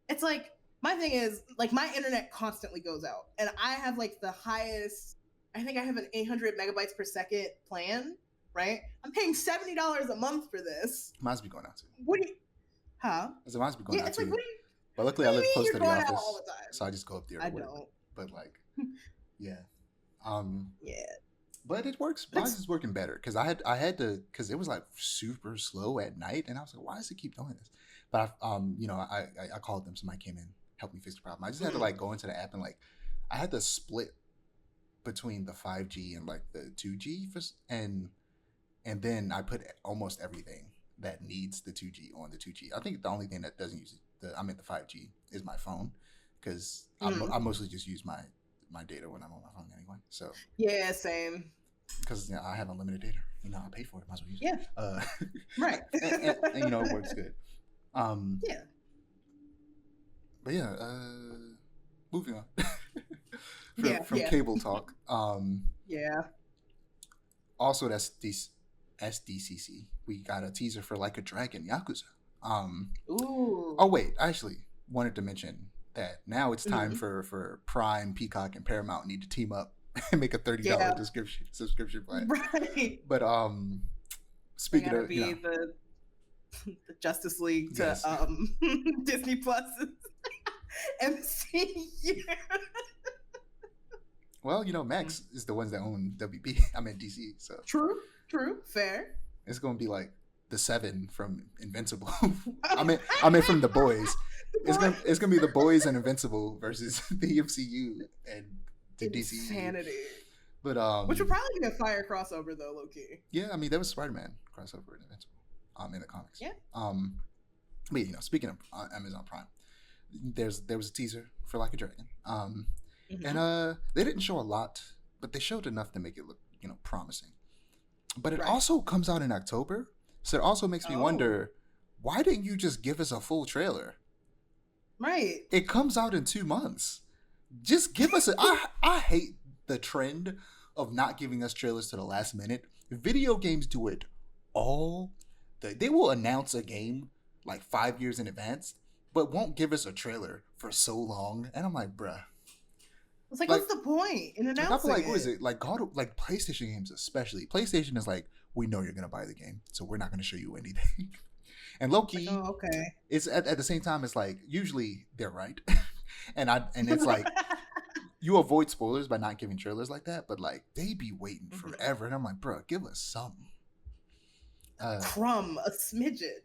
It's like, my thing is, like, my internet constantly goes out, and I have like the highest, I think I have an 800 megabytes per second plan, right? I'm paying $70 a month for this. Mine's be going out too. What do you, mine's be going out too. Like, but luckily I live close to the office, all the time. so I just go up there. I don't. But like, yeah. Yeah. But it works. Mine's is working better because I had to, because it was like super slow at night, and I was like, why does it keep doing this? But I called them. Somebody came in, helped me fix the problem. I just had to like go into the app and like I had to split between the 5G and like the 2G and then I put almost everything that needs the 2G on the 2G. I think the only thing that doesn't use the 5G is my phone, because I mostly just use my data when I'm on my phone anyway. So yeah, same. Because I have unlimited data. I pay for it. Might as well use it. Yeah. Right. and it works good. Yeah. But yeah, moving on. from cable talk. Yeah. Also, that's SDCC. We got a teaser for Like a Dragon Yakuza. Ooh. Oh wait, I actually wanted to mention that now it's time for Prime, Peacock, and Paramount need to team up and make a $30 subscription plan. Right. But speaking of, the Justice League to Disney Plus MCU. Well, Max is the ones that own WB. I mean DC. So true, fair. It's gonna be like the 7 from Invincible. I mean from The Boys. It's gonna be The Boys and Invincible versus the MCU and the DC. Insanity. But which would probably be a fire crossover though, low key. Yeah, I mean there was Spider-Man crossover in Invincible, in the comics. Yeah. But speaking of Amazon Prime, there was a teaser for Like a Dragon. And Hmm. they didn't show a lot, but they showed enough to make it look, promising. But it Right. also comes out in October, so it also makes me Oh, wonder, why didn't you just give us a full trailer? right. It comes out in 2 months. Just give us a. I hate the trend of not giving us trailers to the last minute. Video games do it all. They will announce a game like 5 years in advance, but won't give us a trailer for so long. And I'm like, bruh, It's like, like what's the point in I feel announcing like, what is it? it, like like PlayStation games especially. PlayStation is like, we know you're gonna buy the game, so we're not gonna show you anything. And low It's like, key, oh, okay. it's at the same time, it's like usually they're right, and it's like you avoid spoilers by not giving trailers like that, but like they be waiting Mhm. forever, and I'm like, bro, give us something. Uh, Crumb, a smidgen.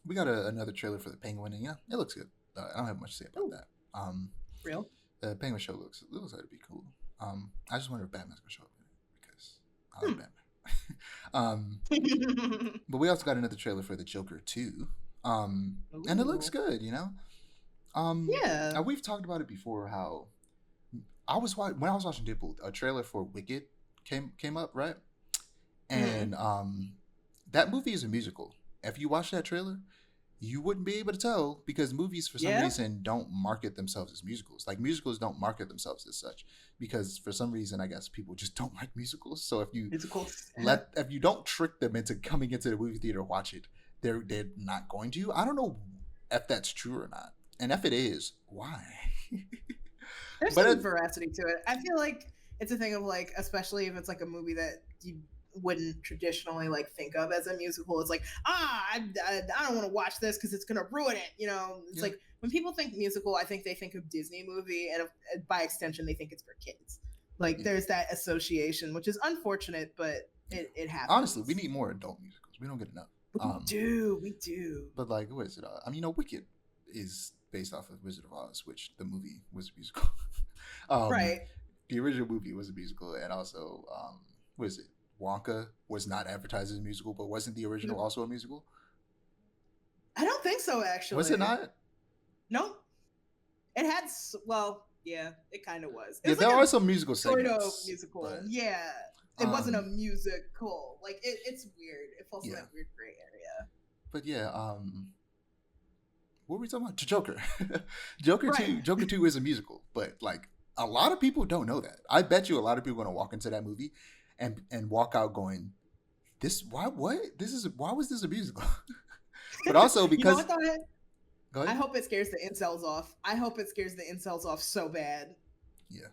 we got another trailer for the Penguin, and yeah, it looks good. I don't have much to say about Ooh, that. real. The Penguin show looks like it'd be cool. I just wonder if Batman's gonna show up in it because I like Hmm. Batman. But we also got another trailer for the Joker 2. And it looks Ooh. good, Yeah. we've talked about it before how when I was watching Deadpool, a trailer for Wicked came up, right? Hmm. And that movie is a musical. If you watch that trailer, you wouldn't be able to tell because movies for some Yeah. reason don't market themselves as musicals. Like musicals don't market themselves as such because for some reason I guess people just don't like musicals. So Musicals. if you don't trick them into coming into the movie theater to watch it, they're not going to. I don't know if that's true or not. And if it is, why? There's But some veracity to it. I feel like it's a thing of like, especially if it's like a movie that you wouldn't traditionally like think of as a musical. It's like, I don't want to watch this because it's gonna ruin it. It's yeah, like when people think musical, I think they think of Disney movie, and by extension, they think it's for kids. Like yeah. there's that association, which is unfortunate, but it Honestly, we happens. need more adult musicals. We don't get enough. We do, we do. But like, what is it? I mean, Wicked is based off of Wizard of Oz, which the movie was a musical. um, Right. the original movie was a musical, and also, what is it? Wonka was not advertised as a musical, but wasn't the original also a musical? I don't think so, Was it actually. not? Nope. It had well, yeah, it kind of was. It Yeah, was there like are a some musical sort of segments, musical. but Yeah, it wasn't a um, musical. Like it's weird. It falls in yeah, that weird gray area. but yeah, what were we talking about? Joker, Joker Right. two, Joker 2 is a musical, but like a lot of people don't know that. I bet you a lot of people are gonna walk into that movie and walk out going, "This why was this a musical?" But also You know because what though? go I ahead. hope it scares the incels off. I hope it scares the incels off so bad. Yeah.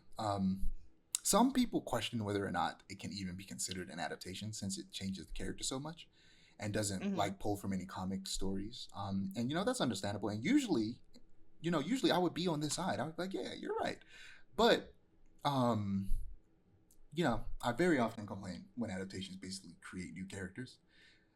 Some people question whether or not it can even be considered an adaptation since it changes the character so much and doesn't Hmm. like pull from any comic stories. And that's understandable. And usually I would be on this side. I would be like, yeah, you're right. But um, I very often complain when adaptations basically create new characters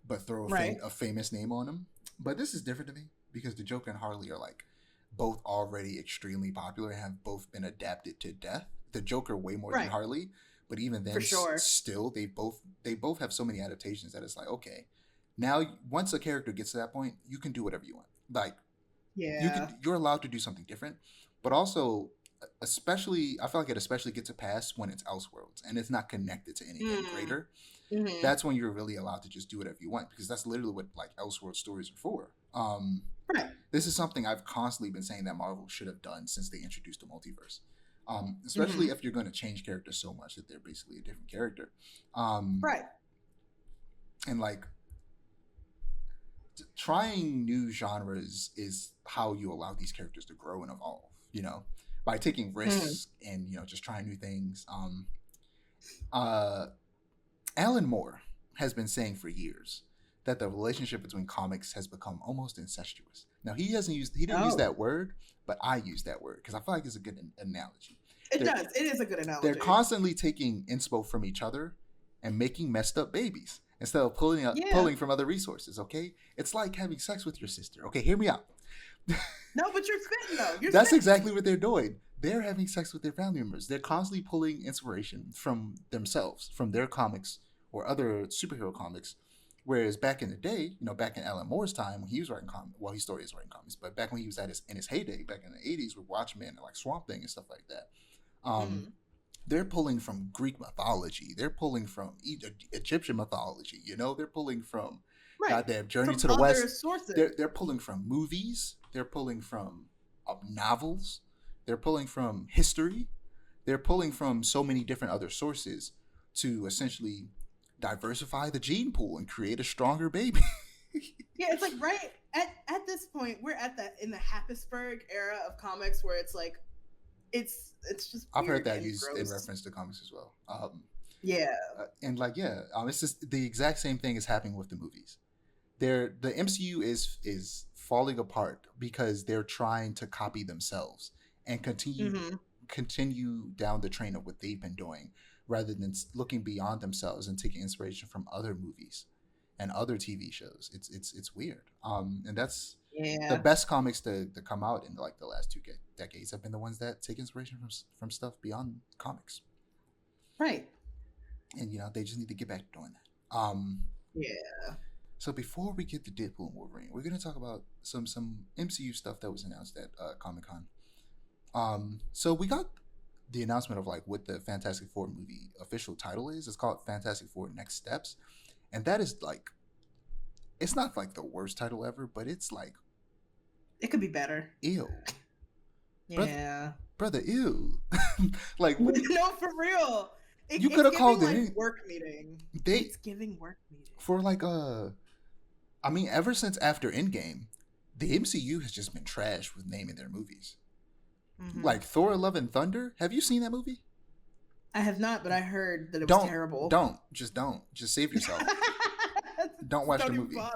but throw Right. a famous name on them. But this is different to me because the Joker and Harley are like both already extremely popular and have both been adapted to death. The Joker way more than Right. Harley, but even For then, sure. still they both have so many adaptations that it's like okay, now once a character gets to that point, you can do whatever you want. Like Yeah. you're allowed to do something different, but also especially I feel like it especially gets a pass when it's Elseworlds and it's not connected to anything Mm. greater. Hmm. That's when you're really allowed to just do whatever you want because that's literally what like Elseworld stories are for. Right. This is something I've constantly been saying that Marvel should have done since they introduced the multiverse. Especially Hmm. if you're going to change characters so much that they're basically a different character. Um, Right. and like trying new genres is how you allow these characters to grow and evolve. By taking Hmm. risks and just trying new things. Uh, Alan Moore has been saying for years that the relationship between comics has become almost incestuous. Now he didn't use Oh, that word, but I use that word because I feel like it's a good analogy. it They're does. It is a good they're analogy. constantly taking inspo from each other and making messed up babies instead of Yeah. pulling from other resources. Okay, it's like having sex with your sister. Okay, hear me out. No, but you're spitting though. You're That's spitting. exactly what they're doing. They're having sex with their family members. They're constantly pulling inspiration from themselves, from their comics or other superhero comics, Whereas back in the day, back in Alan Moore's time when he was writing comics, well, he still is writing comics, but back when he was in his heyday, back in the 80s with Watchmen and like Swamp Thing and stuff like that, Mhm. they're pulling from Greek mythology. They're pulling from Egyptian mythology. They're pulling from Right. goddamn Journey From to the other West. sources. They're pulling from movies. They're pulling from novels. They're pulling from history. They're pulling from so many different other sources to essentially diversify the gene pool and create a stronger baby. Yeah, it's like right at this point, we're at that in the Happisburg era of comics where it's like it's just I've heard weird that and used in gross. reference to comics as well. Yeah. And like, yeah, it's just the exact same thing is happening with the movies. The MCU is falling apart because they're trying to copy themselves and continue down the train of what they've been doing, rather than looking beyond themselves and taking inspiration from other movies and other TV shows. It's weird. And that's Yeah. the best comics to come out in like the last 2 decades have been the ones that take inspiration from stuff beyond comics. Right. And they just need to get back to doing that. Yeah. So before we get to Deadpool and Wolverine, we're gonna talk about some MCU stuff that was announced at Comic-Con. So we got the announcement of like what the Fantastic Four movie official title is. It's called Fantastic Four Next Steps, and that is like, it's not like the worst title ever, but it's like, it could be better. Ew. Yeah. Brother, ew. Like, no, for real. You could have called like it work meeting. They It's giving work meeting. For like I mean, ever since after Endgame, the MCU has just been trash with naming their movies. Mm-hmm. Like Thor: Love and Thunder. Have you seen that movie? I have not, but I heard that it was terrible. Don't. Just save yourself. Don't watch the movie. Don't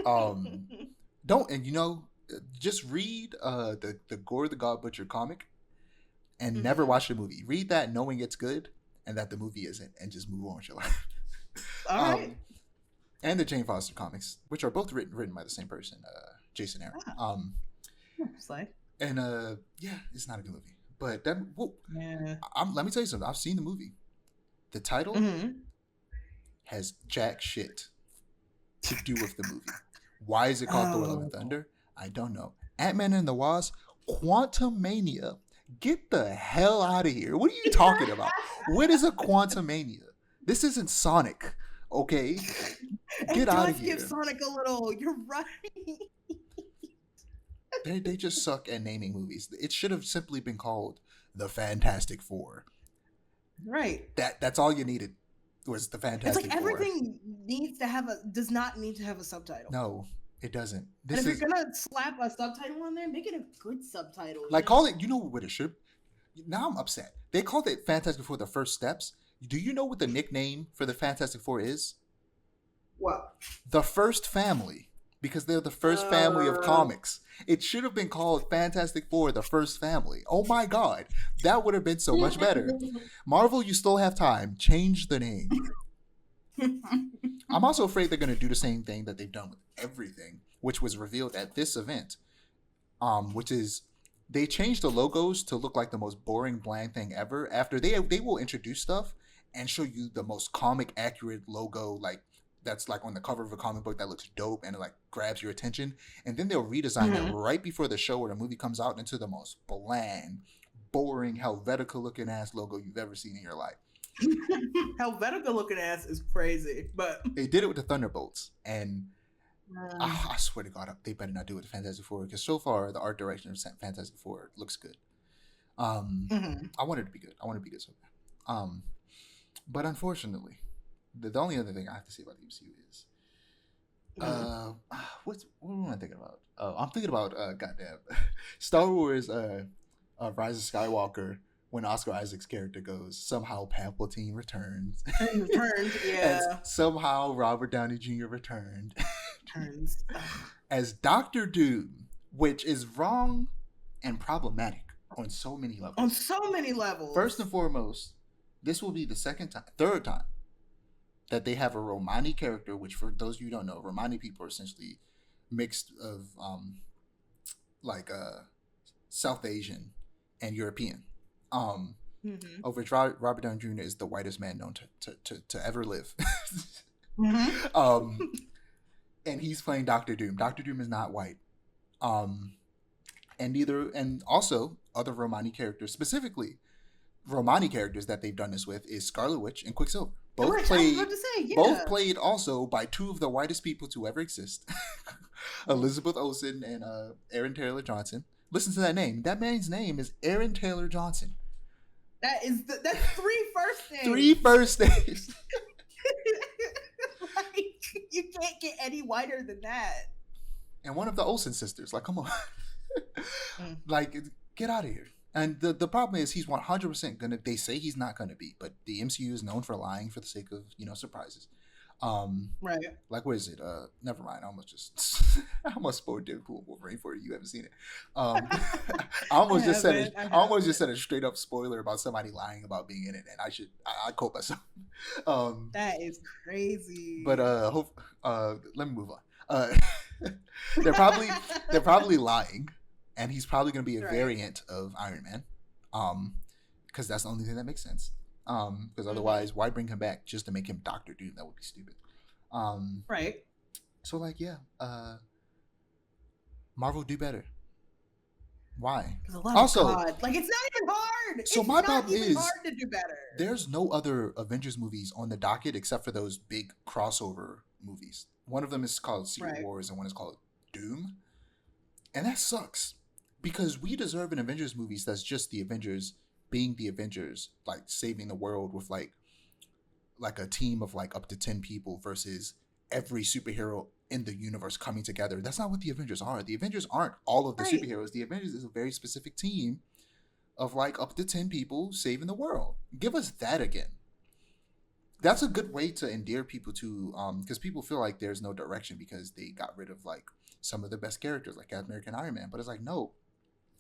bother. Don't. And just read the Gore the God Butcher comic and never watch the movie. Read that knowing it's good and that the movie isn't, and just move on with your life. All right. And the Jane Foster comics, which are both written by the same person, Jason Aaron. And yeah, it's not a good movie. But that, let me tell you something. I've seen the movie. The title has jack shit to do with the movie. Why is it called Thor: Love and Thunder? I don't know. Ant-Man and the Wasp, Quantumania. Get the hell out of here. What are you talking about? What is a Quantumania? This isn't Sonic, okay? Get out of here. Give Sonic a little. You're right. They just suck at naming movies. It should have simply been called The Fantastic Four. Right. That's all you needed was The Fantastic Four. It's like Four. everything does not need to have a subtitle. No, it doesn't. And if you're gonna slap a subtitle on there, make it a good subtitle. Like call it. You know what it should. Now I'm upset. They called it Fantastic Four: The First Steps. Do you know what the nickname for the Fantastic Four is? What? The First Family. Because they're the first family of comics. It should have been called Fantastic Four: The First Family. Oh my God. That would have been so much better. Marvel, you still have time. Change the name. I'm also afraid they're going to do the same thing that they've done with everything, which was revealed at this event. Which is, they changed the logos to look like the most boring, bland thing ever. After they will introduce stuff and show you the most comic accurate logo, like, that's like on the cover of a comic book that looks dope and it like grabs your attention, and then they'll redesign it right before the show or the movie comes out into the most bland, boring, Helvetica looking ass logo you've ever seen in your life. Helvetica looking ass is crazy, but they did it with the Thunderbolts, and I swear to God, they better not do it with Fantastic Four, because so far the art direction of Fantastic Four looks good. I want it to be good. I want it to be good so bad. But unfortunately, the only other thing I have to say about the MCU is, what am I thinking about? I'm thinking about goddamn Star Wars, Rise of Skywalker. When Oscar Isaac's character goes, somehow Palpatine returns. Yeah. And somehow Robert Downey Jr. returned. As Doctor Doom, which is wrong and problematic on so many levels. First and foremost, this will be the third time that they have a Romani character, which for those of you who don't know, Romani people are essentially mixed of South Asian and European. Of which Robert Downey Jr. is the whitest man known to ever live. um, and he's playing Doctor Doom. Doctor Doom is not white. And also other Romani characters, specifically Romani characters that they've done this with is Scarlet Witch and Quicksilver. Right, I was about to say, yeah. Both played also by two of the whitest people to ever exist, Elizabeth Olsen and Aaron Taylor Johnson. Listen to that name. That man's name is Aaron Taylor Johnson. That's three first names. Three first names. Like, you can't get any whiter than that. And one of the Olsen sisters. Like, come on. Like, get out of here. And the problem is he's 100% gonna. They say he's not gonna be, but the MCU is known for lying for the sake of surprises. Right. Like, what is it? Never mind. I almost spoiled Deadpool Wolverine for you. You haven't seen it. I almost just said a straight up spoiler about somebody lying about being in it, and I quote myself. That is crazy. But let me move on. They're probably lying. And he's probably going to be a variant of Iron Man, because that's the only thing that makes sense. Because otherwise, why bring him back just to make him Doctor Doom? That would be stupid. Right. So, like, yeah, Marvel, do better. Why? Also, like, it's not even hard. So my problem is hard to do better. There's no other Avengers movies on the docket except for those big crossover movies. One of them is called Secret Wars, and one is called Doom, and that sucks. Because we deserve an Avengers movies that's just the Avengers being the Avengers, like saving the world with like a team of like up to 10 people versus every superhero in the universe coming together. That's not what the Avengers are. The Avengers aren't all of the superheroes. The Avengers is a very specific team of like up to 10 people saving the world. Give us that again. That's a good way to endear people to, because people feel like there's no direction because they got rid of like some of the best characters like Captain America and Iron Man. But it's like, no.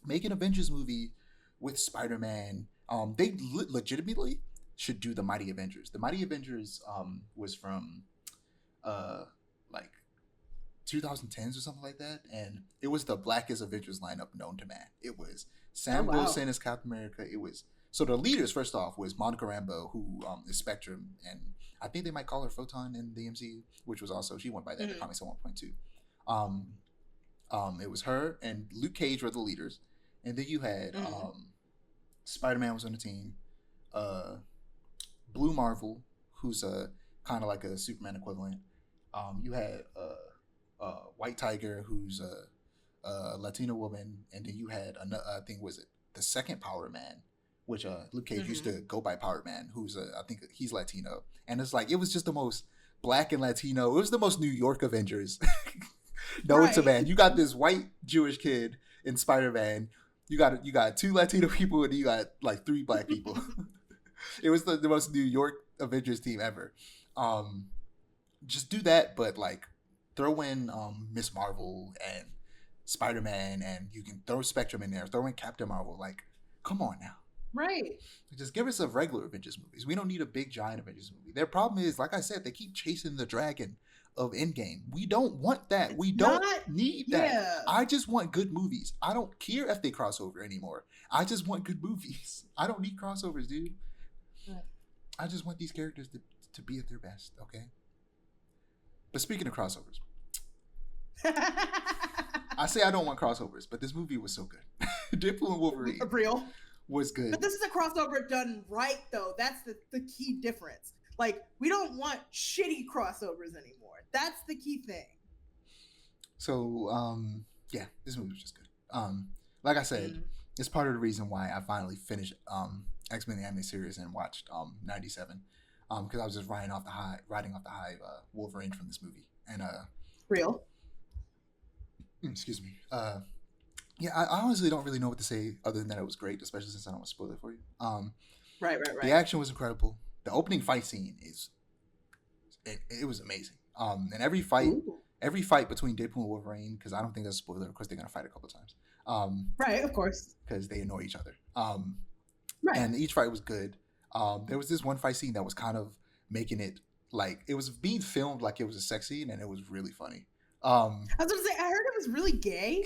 Make an Avengers movie with Spider-Man. They legitimately should do the Mighty Avengers. The Mighty Avengers was from like 2010s or something like that, and it was the blackest Avengers lineup known to man. It was Sam Wilson as Captain America. It was so the leaders first off was Monica Rambeau, who is Spectrum, and I think they might call her Photon in the MCU, which was also she went by that in the comics at 1.2. It was her and Luke Cage were the leaders. And then you had Spider-Man was on the team. Blue Marvel, who's a kind of like a Superman equivalent. You had White Tiger, who's a Latino woman, and then you had another. I think was it the second Power Man, which Luke Cage used to go by Power Man, who's I think he's Latino. And it's like it was just the most black and Latino. It was the most New York Avengers. It's a man. You got this white Jewish kid in Spider-Man. You got two Latino people and you got like three black people. It was the most New York Avengers team ever. Just do that, but like throw in Miss Marvel and Spider-Man, and you can throw Spectrum in there. Throw in Captain Marvel. Like, come on now. Right. Just give us a regular Avengers movies. We don't need a big giant Avengers movie. Their problem is, like I said, they keep chasing the dragon of Endgame. We don't want that. We don't need that. Yeah. I just want good movies. I don't care if they cross over anymore. I just want good movies. I don't need crossovers, dude. I just want these characters to be at their best, okay? But speaking of crossovers, I say I don't want crossovers, but this movie was so good. Deadpool and Wolverine was good. But this is a crossover done right, though. That's the key difference. Like, we don't want shitty crossovers anymore. That's the key thing. So, yeah, this movie was just good. Like I said, it's part of the reason why I finally finished X-Men the Anime Series and watched 97. Because I was just riding off the high of Wolverine from this movie. And real. Excuse me. Yeah, I honestly don't really know what to say other than that it was great, especially since I don't want to spoil it for you. Right. The action was incredible. The opening fight scene it was amazing. And every fight between Deadpool and Wolverine, because I don't think that's a spoiler. Of course, they're gonna fight a couple times. Right, of course, because they annoy each other. Right. And each fight was good. There was this one fight scene that was kind of making it like it was being filmed like it was a sex scene, and it was really funny. I was gonna say, I heard it was really gay.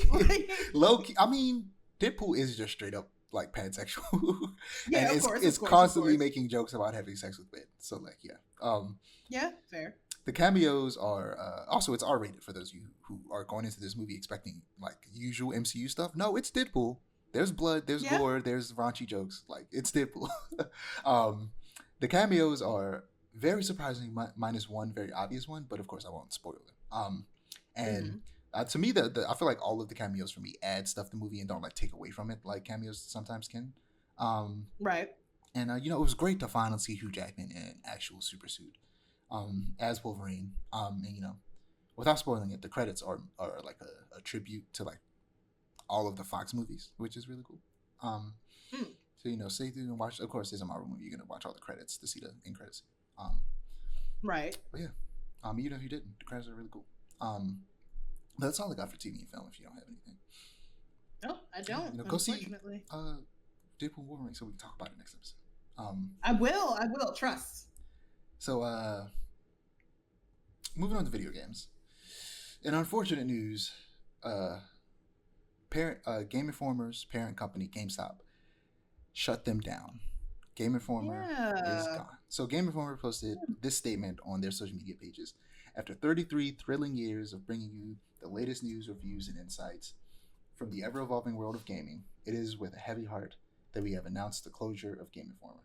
Low key, I mean, Deadpool is just straight up like pansexual. Yeah, and of course, it's constantly making jokes about having sex with men. So like, yeah. Yeah, fair. The cameos are also it's R rated for those of you who are going into this movie expecting like usual MCU stuff. No, it's Deadpool. There's blood, there's Yeah. gore, there's raunchy jokes. Like it's Deadpool. um, the cameos are very surprising, minus one very obvious one, but of course I won't spoil them. And Mhm. to me, the I feel like all of the cameos for me add stuff to the movie and don't like take away from it, like cameos sometimes can. Um, Right. and it was great to finally see Hugh Jackman in an actual super suit, as Wolverine. And without spoiling it, the credits are like a tribute to like all of the Fox movies, which is really cool. Um, Mm. so stay tuned and watch. Of course, there's a Marvel movie. You're gonna watch all the credits to see the end credits. Um, Right. but yeah, even if you didn't, the credits are really cool. But that's all I got for TV and film. If you don't have anything, No, I don't. go see Unfortunately, Deadpool Wolverine so we can talk about it next episode. I will. I will. Trust. So moving on to video games. In unfortunate news, Game Informer's parent company GameStop shut them down. Game Informer is Yeah. gone. So Game Informer posted this statement on their social media pages. After 33 thrilling years of bringing you the latest news, reviews, and insights from the ever-evolving world of gaming, it is with a heavy heart that we have announced the closure of Game Informer.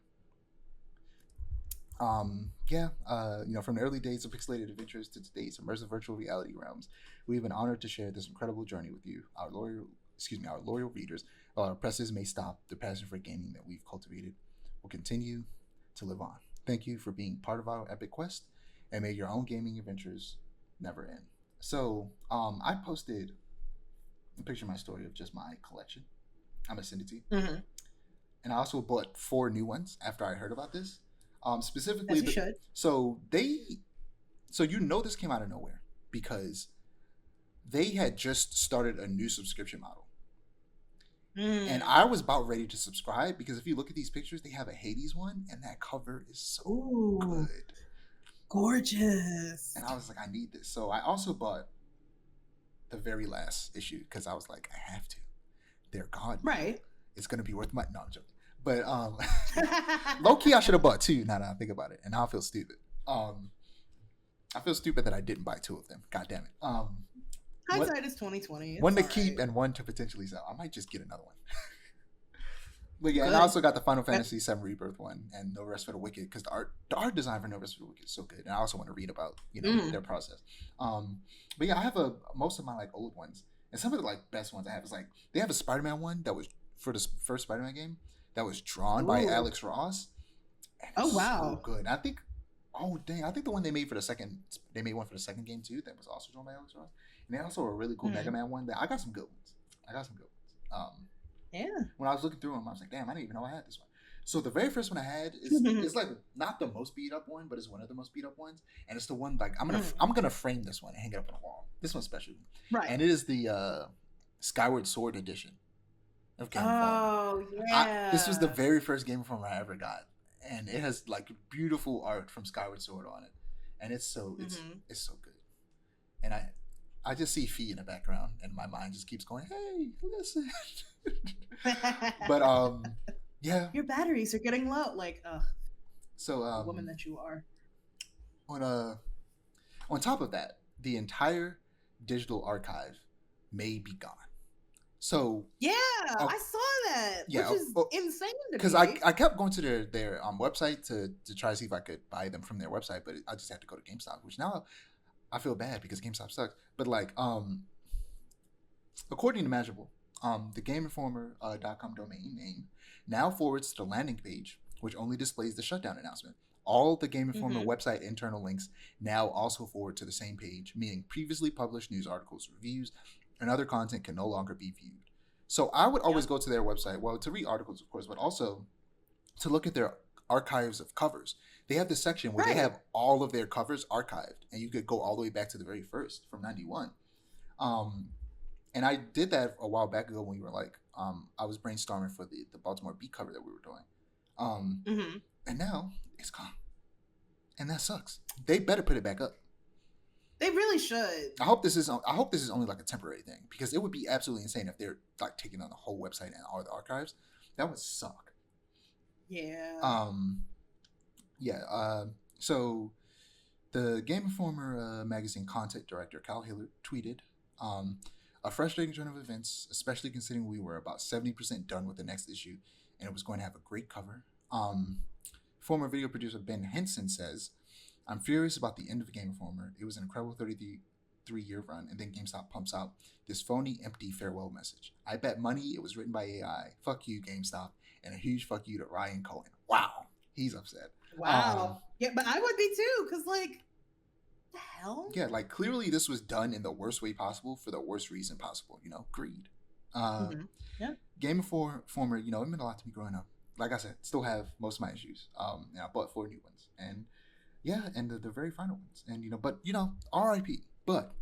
From the early days of pixelated adventures to today's immersive virtual reality realms, we have been honored to share this incredible journey with you, our loyal readers. While our presses may stop, the passion for gaming that we've cultivated will continue to live on. Thank you for being part of our epic quest, and may your own gaming adventures never end. So, I posted a picture of my story of just my collection. I'm gonna send it to you. Mm-hmm. And I also bought 4 new ones after I heard about this. Specifically, As you should. so this came out of nowhere because they had just started a new subscription model. And I was about ready to subscribe because if you look at these pictures, they have a Hades one, and that cover is so good. Gorgeous. And I was like, I need this. So I also bought the very last issue because I was like, I have to. They're gone. Right. It's gonna be worth my no, I'm joking. But low key, I should have bought 2. Now that I think about it, and now I feel stupid. I feel stupid that I didn't buy 2 of them. God damn it. Hindsight is 2020. One to keep and one to potentially sell. I might just get another one. But yeah, and I also got the Final Fantasy VII Rebirth one and No Rest for the Wicked because the art design for No Rest for the Wicked is so good, and I also want to read about their process. But yeah, I have most of my like old ones, and some of the like best ones I have is like they have a Spider-Man one that was for the first Spider-Man game that was drawn by Alex Ross. And it's so good. And I think the one they made one for the second game too that was also drawn by Alex Ross. And they also a really cool Mega Man one that I got some good ones. Yeah. When I was looking through them, I was like, damn, I didn't even know I had this one. So the very first one I had is like not the most beat up one, but it's one of the most beat up ones. And it's the one like I'm gonna frame this one and hang it up on the wall. This one's special. Right. And it is the Skyward Sword edition of Game Informer. Oh yeah. This was the very first Game Informer I ever got. And it has like beautiful art from Skyward Sword on it. And it's so so good. And I just see Fee in the background and my mind just keeps going, hey, listen. But yeah. Your batteries are getting low. Like, so the woman that you are. On top of that, the entire digital archive may be gone. So yeah, I saw that. Yeah, which is insane to me. Because I kept going to their website to try to see if I could buy them from their website, but I just had to go to GameStop, which now I feel bad because GameStop sucks. But like according to Mashable, the GameInformer.com domain name now forwards to the landing page, which only displays the shutdown announcement. All the Game Informer website internal links now also forward to the same page, meaning previously published news articles, reviews, and other content can no longer be viewed. So I would always go to their website, well, to read articles, of course, but also to look at their archives of covers. They have this section where they have all of their covers archived, and you could go all the way back to the very first from 91. And I did that a while back ago when we were like, I was brainstorming for the Baltimore Beat cover that we were doing. And now it's gone. And that sucks. They better put it back up. They really should. I hope this is only like a temporary thing because it would be absolutely insane if they're like taking on the whole website and all the archives. That would suck. Yeah. So The Game Informer magazine content director Cal Hillard tweeted, um, "A frustrating turn of events, especially considering we were about 70% done with the next issue, and it was going to have a great cover." Former video producer Ben Henson says, "I'm furious about the end of Game Informer. It was an incredible 33-year run, and then GameStop pumps out this phony, empty farewell message. I bet money it was written by AI. Fuck you, GameStop, and a huge fuck you to Ryan Cohen." Wow, he's upset. Wow. Yeah, but I would be too, because like, the hell? Yeah, like clearly this was done in the worst way possible for the worst reason possible. Greed. Yeah. Game Informer, it meant a lot to me growing up. Like I said, still have most of my issues. And I bought 4 new ones, and yeah, and the very final ones, and but R.I.P. But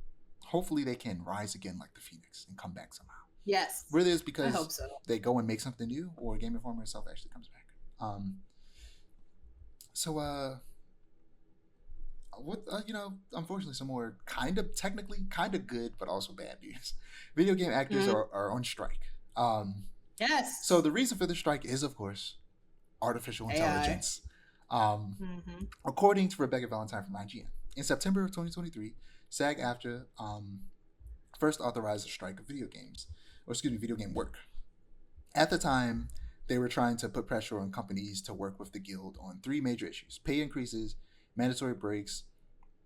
hopefully they can rise again like the Phoenix and come back somehow. Yes. Whether it's because I hope so. they go and make something new, or Game Informer itself actually comes back. What unfortunately, some more technically kind of good, but also bad news. Video game actors are on strike. Yes. So the reason for the strike is, of course, artificial intelligence. According to Rebecca Valentine from IGN, in September of 2023, SAG-AFTRA first authorized a strike of video game work. At the time, they were trying to put pressure on companies to work with the guild on 3 major issues: pay increases, mandatory breaks,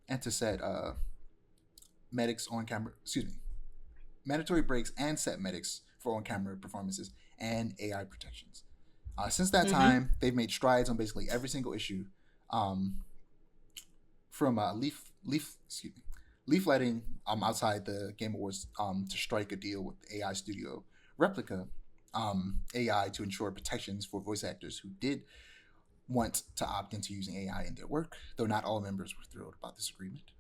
and to set mandatory breaks and set medics for on-camera performances and AI protections. Since that time, they've made strides on basically every single issue, from leafletting outside the Game Awards to strike a deal with AI studio Replica AI to ensure protections for voice actors who did want to opt into using AI in their work, though not all members were thrilled about this agreement.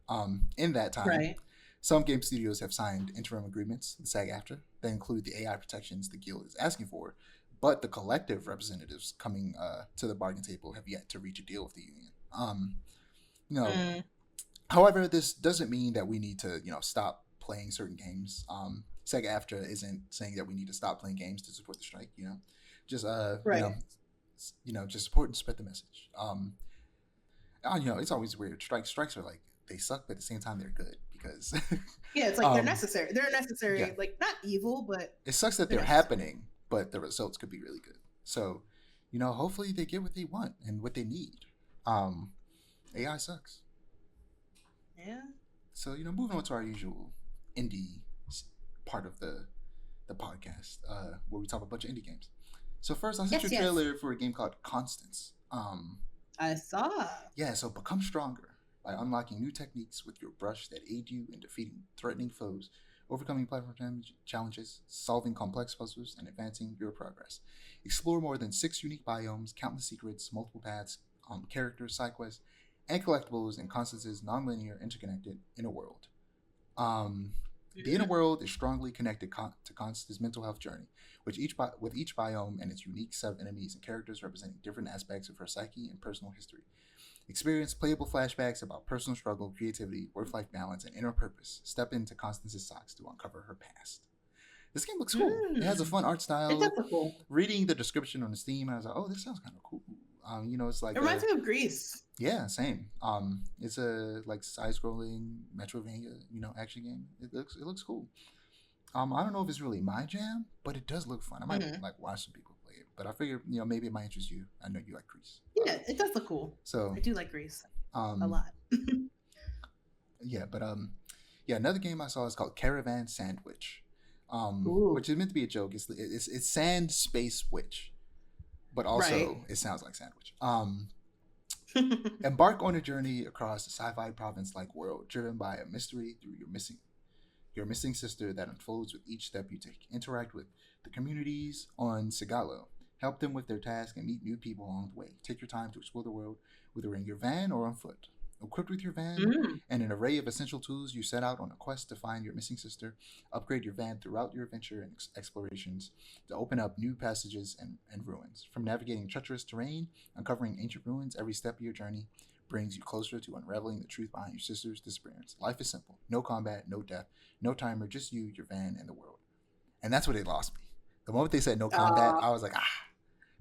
In that time, some game studios have signed interim agreements with SAG-AFTRA that include the AI protections the guild is asking for, but the collective representatives coming to the bargaining table have yet to reach a deal with the union. However, this doesn't mean that we need to, stop playing certain games. SAG-AFTRA isn't saying that we need to stop playing games to support the strike. Just just support and spread the message. It's always weird. Strikes are like, they suck, but at the same time they're good because it's like they're necessary. They're necessary, like not evil, but it sucks that they're happening, but the results could be really good. So, hopefully they get what they want and what they need. AI sucks. Yeah. So, moving on to our usual indie part of the podcast, where we talk a bunch of indie games. So first, I sent you a trailer for a game called Constance. I saw. Yeah, so become stronger by unlocking new techniques with your brush that aid you in defeating threatening foes, overcoming platform challenges, solving complex puzzles, and advancing your progress. Explore more than 6 unique biomes, countless secrets, multiple paths, characters, side quests, and collectibles in Constance's non-linear, interconnected inner world. The inner world is strongly connected to Constance's mental health journey, with each biome and its unique set of enemies and characters representing different aspects of her psyche and personal history. Experience playable flashbacks about personal struggle, creativity, work-life balance, and inner purpose. Step into Constance's socks to uncover her past. This game looks cool. It has a fun art style. It does look cool. Reading the description on Steam, I was like, oh, this sounds kind of cool. It's like, it reminds me of Grease. Yeah, same. It's a like side-scrolling Metroidvania, action game. It looks cool. I don't know if it's really my jam, but it does look fun. I might watch some people play it, but I figure maybe it might interest you. I know you like Grease. Yeah, it does look cool. So I do like Grease a lot. Yeah, but another game I saw is called Caravan Sandwich, which is meant to be a joke. It's Sand Space Witch, but also it sounds like sandwich. Embark on a journey across a sci-fi province-like world, driven by a mystery through your missing sister that unfolds with each step you take. Interact with the communities on Sigalo. Help them with their tasks and meet new people along the way. Take your time to explore the world, whether in your van or on foot. Equipped with your van and an array of essential tools, you set out on a quest to find your missing sister. Upgrade your van throughout your adventure and explorations to open up new passages and ruins. From navigating treacherous terrain, uncovering ancient ruins, every step of your journey brings you closer to unraveling the truth behind your sister's disappearance. Life is simple. No combat, no death, no timer, just you, your van, and the world. And that's where they lost me. The moment they said no combat, I was like,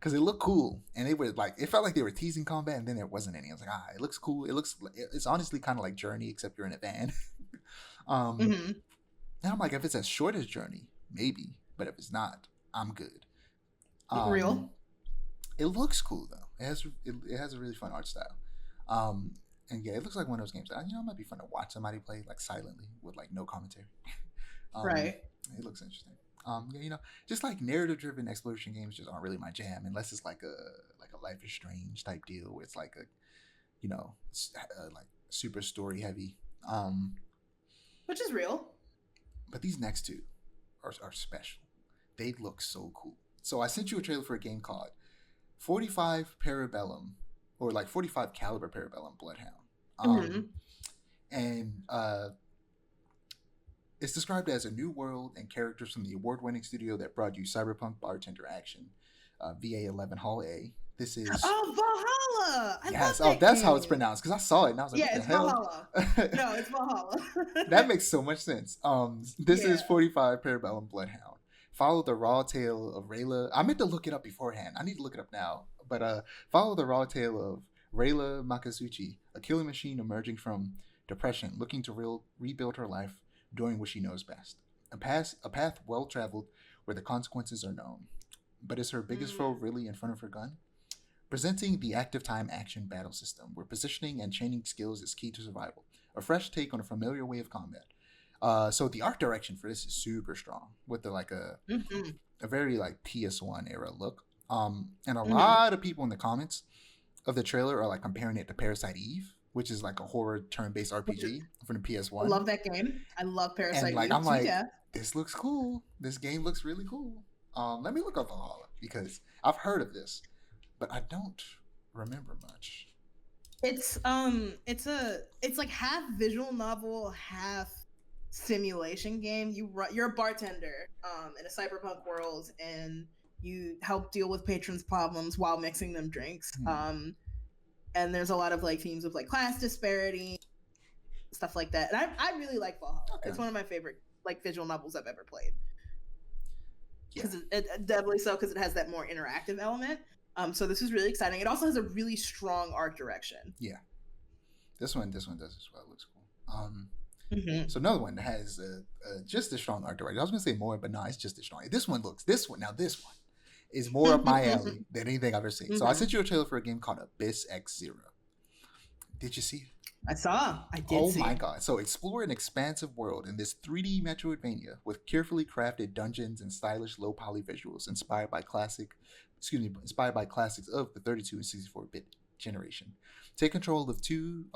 because it looked cool, and they were like, it felt like they were teasing combat, and then there wasn't any. I was like, it looks cool. It's honestly kind of like Journey, except you're in a van. um, Mm-hmm. and I'm like, if it's as short as Journey, maybe, but if it's not, I'm good. Um, Real. it looks cool though. It has a really fun art style. Um, and yeah, it looks like one of those games that it might be fun to watch somebody play like silently with like no commentary. um, Right. it looks interesting. Yeah, just like narrative-driven exploration games just aren't really my jam, unless it's like a Life is Strange type deal where it's like a like super story heavy. Which is real. But these next two are special. They look so cool. So I sent you a trailer for a game called 45 Parabellum, or like 45 Caliber Parabellum Bloodhound. Mm-hmm. And it's described as a new world and characters from the award-winning studio that brought you Cyberpunk Bartender Action, VA11 Hall A. This is Valhalla. I yes. love Oh, that that's game. how it's pronounced because I saw it and I was like, Yeah, what it's the hell? Valhalla. No, it's Valhalla. That makes so much sense. This is Yeah. 45 Parabellum Bloodhound. Follow the raw tale of Rayla. I meant to look it up beforehand. I need to look it up now. But follow the raw tale of Rayla Makasuchi, a killing machine emerging from depression, looking to rebuild her life, doing what she knows best. A path well traveled where the consequences are known. But is her biggest foe really in front of her gun? Presenting the active time action battle system, where positioning and chaining skills is key to survival. A fresh take on a familiar way of combat. So the art direction for this is super strong, with a very like PS1 era look. And a lot of people in the comments of the trailer are like comparing it to Parasite Eve, which is like a horror turn-based RPG from the PS1. I love that game. I love Parasite And like Eve I'm like, yeah. this looks cool. This game looks really cool. Let me look up Valhalla because I've heard of this, but I don't remember much. It's like half visual novel, half simulation game. You're a bartender in a cyberpunk world, and you help deal with patrons' problems while mixing them drinks. And there's a lot of like themes of like class disparity, stuff like that. And I really like Valhalla. Okay. It's one of my favorite like visual novels I've ever played. Because it definitely so because it has that more interactive element. So this is really exciting. It also has a really strong art direction. Yeah, this one does as well. It looks cool. So another one that has just a strong art direction. I was gonna say more, but no, it's just as strong. This one is more up my alley than anything I've ever seen. So I sent you a trailer for a game called Abyss X Zero. Did you see it? I did. Oh my god. So explore an expansive world in this 3D Metroidvania with carefully crafted dungeons and stylish low poly visuals inspired by classics of the 32 and 64-bit generation. Take control of two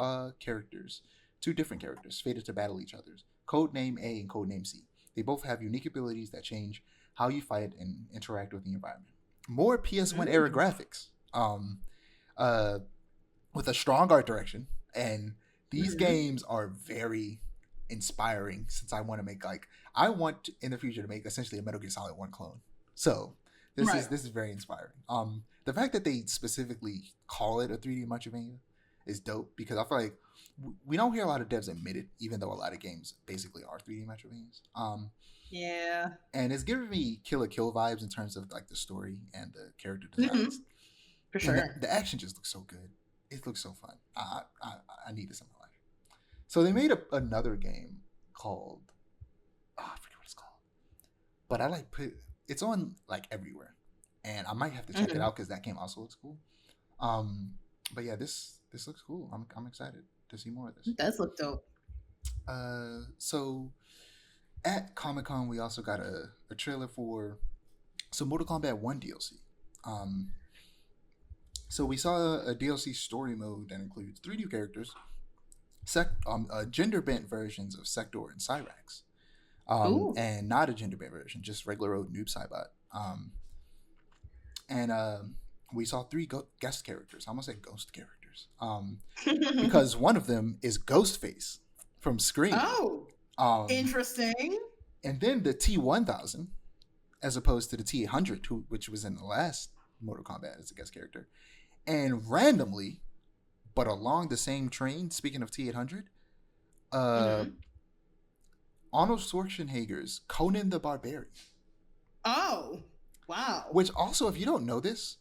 different characters fated to battle each other. Codename A and Codename C. They both have unique abilities that change how you fight and interact with the environment. More PS1 era graphics. With a strong art direction. And these games are very inspiring since I want in the future to make essentially a Metal Gear Solid 1 clone. So this is very inspiring. The fact that they specifically call it a 3D Metroidvania is dope because I feel like we don't hear a lot of devs admit it, even though a lot of games basically are 3D Metroidvanias. Yeah. And it's giving me Kill la Kill vibes in terms of like the story and the character designs. For sure. The action just looks so good. It looks so fun. I need this in my life. So they made another game called I forget what it's called, but it's on like everywhere, and I might have to check it out because that game also looks cool. But yeah, this looks cool. I'm excited to see more of this. It does look dope. So at Comic-Con we also got a trailer for some Mortal Kombat 1 DLC. So we saw a DLC story mode that includes 3 new characters, gender-bent versions of Sector and Cyrax, and not a gender-bent version, just regular old Noob Saibot. And we saw 3 guest characters. I'm gonna say ghost characters, because one of them is Ghostface from Scream. Oh, interesting. And then the T-1000, as opposed to the T-800, which was in the last Mortal Kombat as a guest character. And randomly, but along the same train, speaking of T-800, Arnold Schwarzenegger's Conan the Barbarian. Oh, wow. Which also, if you don't know this,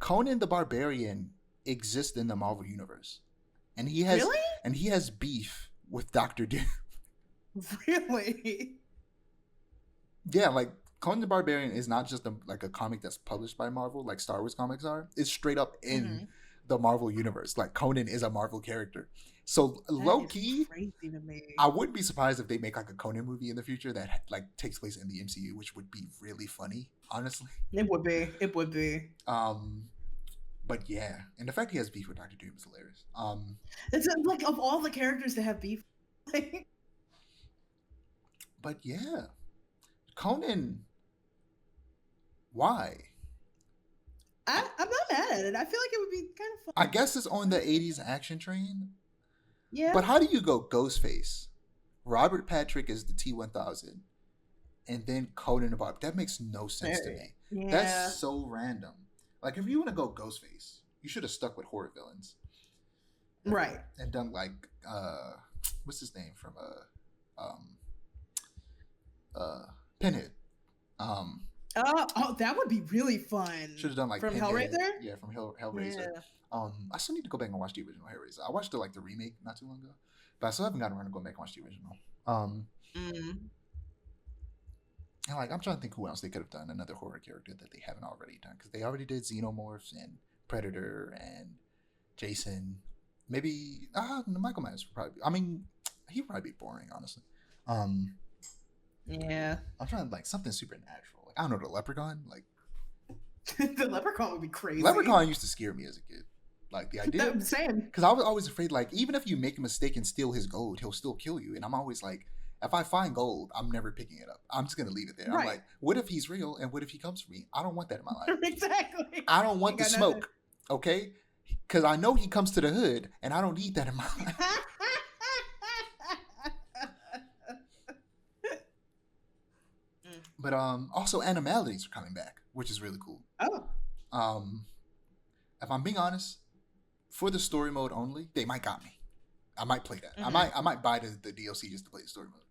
Conan the Barbarian exists in the Marvel universe, and he has Really? beef with Doctor Doom. Really? Yeah, like Conan the Barbarian is not just like a comic that's published by Marvel, like Star Wars comics are. It's straight up in Hmm. the Marvel universe. Like Conan is a Marvel character. So That low is key, crazy to me. I wouldn't be surprised if they make like a Conan movie in the future that like takes place in the MCU, which would be really funny, honestly. It would be. It would be. Um, but yeah, and the fact he has beef with Doctor Doom is hilarious. It's like of all the characters to have beef. Like, But yeah, Conan, why? I'm not mad at it. I feel like it would be kind of I fun. guess it's on the '80s action train. Yeah. But how do you go Ghostface? Robert Patrick is the T-1000, and then Conan the Barb. That makes no sense to me. Yeah. That's so random. Like if you want to go Ghostface, you should have stuck with horror villains Right. and done like what's his name from um Pinhead. That would be really fun. Should have done like From Pinhead. Hellraiser? Yeah, from Hellraiser. Yeah. I still need to go back and watch the original Hellraiser. I watched the remake not too long ago, but I still haven't gotten around to going back and watch the original. Mm. And like I'm trying to think who else they could have done another horror character that they haven't already done because they already did Xenomorphs and Predator and Jason. Maybe Michael Myers would probably. I mean, he'd probably be boring, honestly. Yeah. I'm trying to like something supernatural. Like I don't know, the Leprechaun. Like The leprechaun would be crazy. Leprechaun used to scare me as a kid. Like the idea, Same. because I was always afraid. Like even if you make a mistake and steal his gold, he'll still kill you. And I'm always like, if I find gold, I'm never picking it up. I'm just gonna leave it there. I'm Right. like, what if he's real? And what if he comes for me? I don't want that in my life. Exactly. I don't want You the got smoke. Okay, because I know he comes to the hood, and I don't need that in my life. nothing. But also animalities are coming back, which is really cool. Oh. If I'm being honest, for the story mode only, they might got me. I might play that. Mhm. I might buy the DLC just to play the story mode.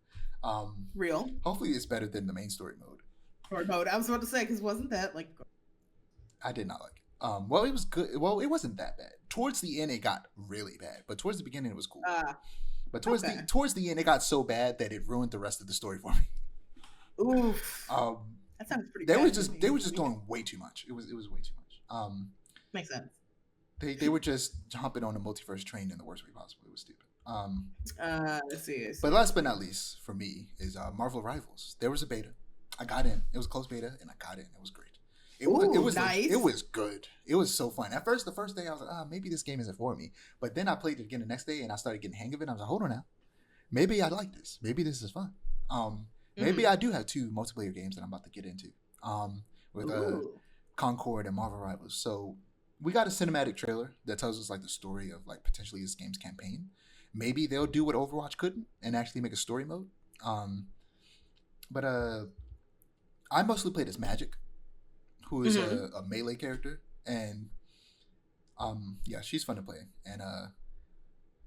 Real. Hopefully it's better than the main story mode. Story mode. I was about to say, because wasn't that like. I did not like it. Well, it was good. Well, it wasn't that bad. Towards the end, it got really bad, but towards the beginning, it was cool. But towards the end, it got so bad that it ruined the rest of the story for me. Oof. That sounds pretty. They were just doing way too much. It was way too much. Makes sense. They were just jumping on the multiverse train in the worst way possible. It was stupid. I see. But last but not least, for me, is Marvel Rivals. There was a beta. I got in. It was a closed beta, and I got in. It was great. It was nice. It was good. It was so fun. At first, the first day, I was like, maybe this game isn't for me. But then I played it again the next day, and I started getting the hang of it. I was like, hold on now. Maybe I like this. Maybe this is fun. Maybe I do have 2 multiplayer games that I'm about to get into. With Concord and Marvel Rivals. So we got a cinematic trailer that tells us like the story of like potentially this game's campaign. Maybe they'll do what Overwatch couldn't and actually make a story mode. But I mostly played as Magic, who is a melee character, and yeah, she's fun to play. And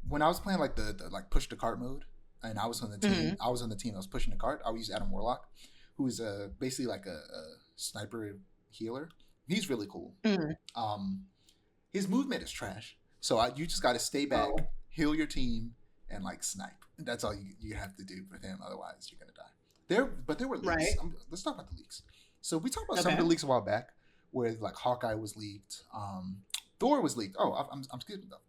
when I was playing like the like push the cart mode, and I was on the team, I was pushing the cart. I would use Adam Warlock, who's basically like a sniper healer. He's really cool. His movement is trash, so you just got to stay back, heal your team, and like snipe. That's all you have to do with him. Otherwise, you're gonna die. There were leaks. Right. Let's talk about the leaks. So we talked about some of the leaks a while back, where like Hawkeye was leaked, Thor was leaked. Oh, I'm skipping that.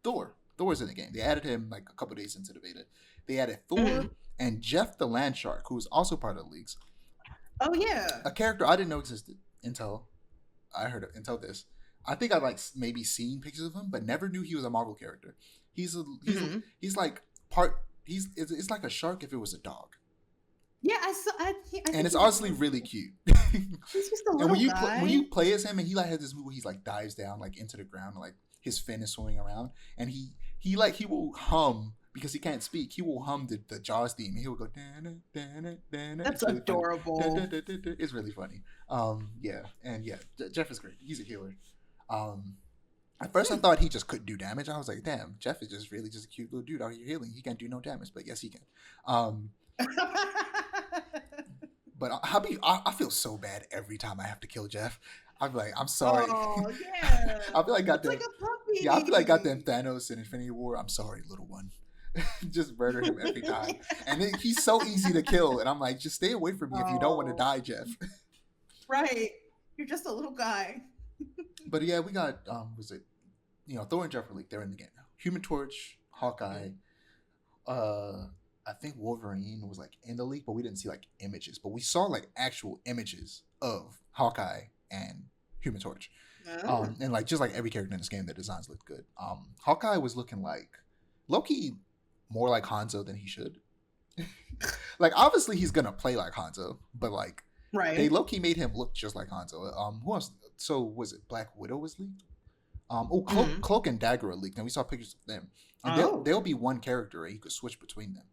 Thor's in the game. They added him like a couple days into the beta. They added Thor and Jeff the Land Shark, who was also part of the leaks. Oh yeah. A character I didn't know existed until I heard it. Until this, I think I like maybe seen pictures of him, but never knew he was a Marvel character. He's like part. It's like a shark if it was a dog. Yeah, I saw. And it's honestly really cute. He's just a little guy. When you play as him, and he like has this move where he's like dives down like into the ground, and, like his fin is swimming around, and he will hum because he can't speak. He will hum the Jaws theme. He will go. That's really adorable. It's really funny. Jeff is great. He's a healer. At first, I thought he just couldn't do damage. I was like, damn, Jeff is just really just a cute little dude out here healing. He can't do no damage, but yes, he can. But I feel so bad every time I have to kill Jeff. I'd be like, I'm sorry. Oh yeah, I feel like got it's like them. a Yeah, I feel like got them puppy. Thanos in Infinity War. I'm sorry, little one. Just murder him every time. And then he's so easy to kill. And I'm like, just stay away from me if you don't want to Oh, die, Jeff. right. You're just a little guy. But yeah, we got was it Thor and Jeff are leaked. They're in the game now. Human Torch, Hawkeye, uh I think Wolverine was like in the leak, but we didn't see like images. But we saw like actual images of Hawkeye and Human Torch. Oh. And like just like every character in this game, their designs looked good. Hawkeye was looking like Loki more like Hanzo than he should. Like obviously he's gonna play like Hanzo, but like they Right. Loki made him look just like Hanzo. Who else? So was it Black Widow was leaked? Mhm. Cloak and Dagger are leaked, and we saw pictures of them. And Oh. they'll be one character, and you could switch between them.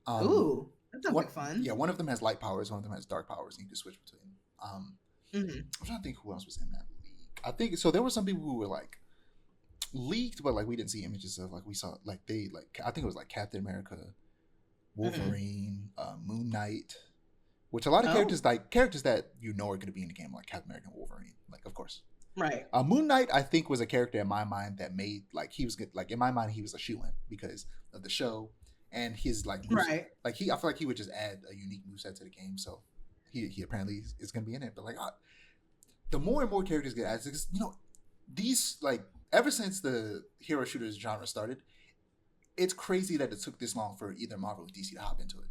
Ooh, that sounds One like fun. yeah, one of them has light powers, one of them has dark powers, and you can switch between them. Hmm. I'm trying to think who else was in that leak. I think so. There were some people who were like leaked, but like we didn't see images of. Like we saw like they like I think it was like Captain America, Hmm. Wolverine, Moon Knight, which a lot of Oh, characters that are going to be in the game, like Captain America and Wolverine, like of course. right. Moon Knight, I think, was a character in my mind that made like he was good. Like in my mind, he was a shoe in because of the show and his like moves. Right. Like I feel like he would just add a unique moveset to the game. So he apparently is going to be in it. But like the more and more characters get added, because these like ever since the hero shooters genre started, it's crazy that it took this long for either Marvel or DC to hop into it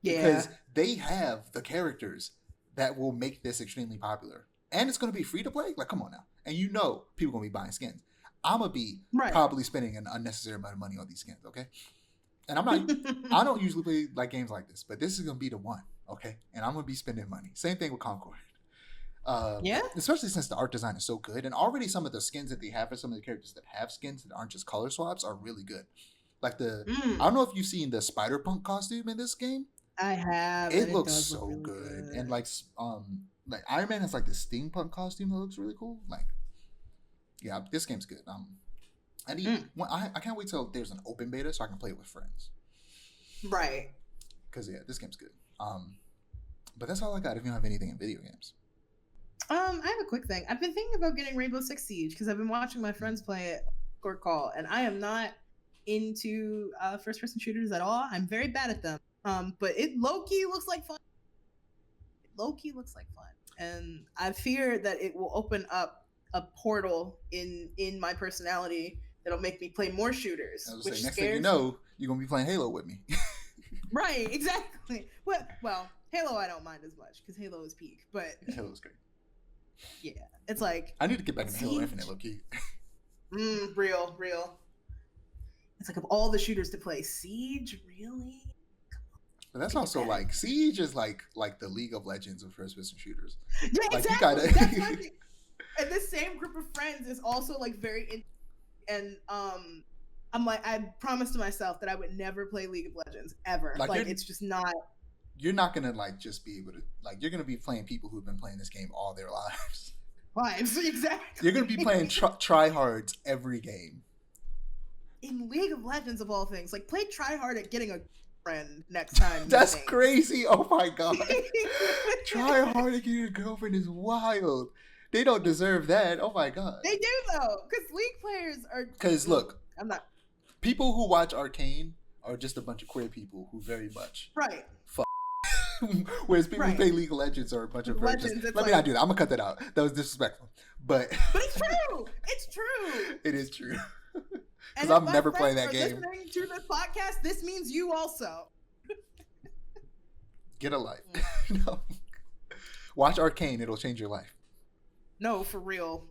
Yeah. because they have the characters that will make this extremely popular. And it's going to be free to play. Like, come on now. And people going to be buying skins. I'm going to be Right. probably spending an unnecessary amount of money on these skins, okay? And I don't usually play like games like this, but this is going to be the one, okay? And I'm going to be spending money. Same thing with Concord. Yeah. Especially since the art design is so good. And already some of the skins that they have for some of the characters that have skins that aren't just color swaps are really good. Like I don't Mm, know if you've seen the Spider-Punk costume in this game. I have, and It it looks does look so really good, and good. like Iron Man has like this steampunk costume that looks really cool. Like, yeah, this game's good. Mm, I can't wait till there's an open beta so I can play it with friends. right. Cause yeah, this game's good. But that's all I got. If you don't have anything in video games, I have a quick thing. I've been thinking about getting Rainbow Six Siege because I've been watching my friends play it Court Call, and I am not into first-person shooters at all. I'm very bad at them. But it low key looks like fun. Low key looks like fun, and I fear that it will open up a portal in my personality that'll make me play more I shooters, was say which next thing you scares me. know, you're gonna be playing Halo with me. Right, exactly. Well, Halo I don't mind as much because Halo is peak, but Halo's great. yeah, it's like I need to get back into Halo Infinite, Siege. low key. Real. It's like of all the shooters to play, Siege really. But that's Pick it also better. like Siege is like the League of Legends of first person shooters. Yeah, Like you exactly. That's my gotta. thing. And this same group of friends is also like very and I'm like I promised to myself that I would never play League of Legends ever. Like Like it's just not you're not gonna like just be able to like you're gonna be playing people who've been playing this game all their lives. vibes. Exactly. You're gonna be playing tryhards every game. In League of Legends of all things. Like play try hard at getting a friend next time you That's think. crazy. Oh my god. Try hard to get your girlfriend is wild. They don't deserve that. Oh my god. They do though, because League players are. Because look, I'm not people who watch Arcane are just a bunch of queer people who very much right. fuck. Whereas people who Right. play League of Legends are a bunch of virgins. Legends. It's Let me like, not do that. I'm gonna cut that out. That was disrespectful. But but it's true. It's true. it is true. And Because if I'm my never friends playing that are game. listening to this podcast, this means you also. Get a life. No. Watch Arcane. It'll change your life. No, for real.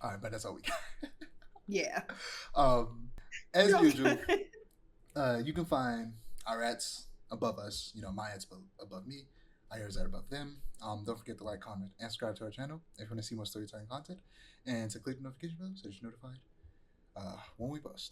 All right, but that's all we got. Yeah. As Okay. usual, you can find our ads above us. My ads above me. Aiara's ad above them. Don't forget to like, comment, and subscribe to our channel if you want to see more storytelling content, and to click the notification bell so that you're notified when we post.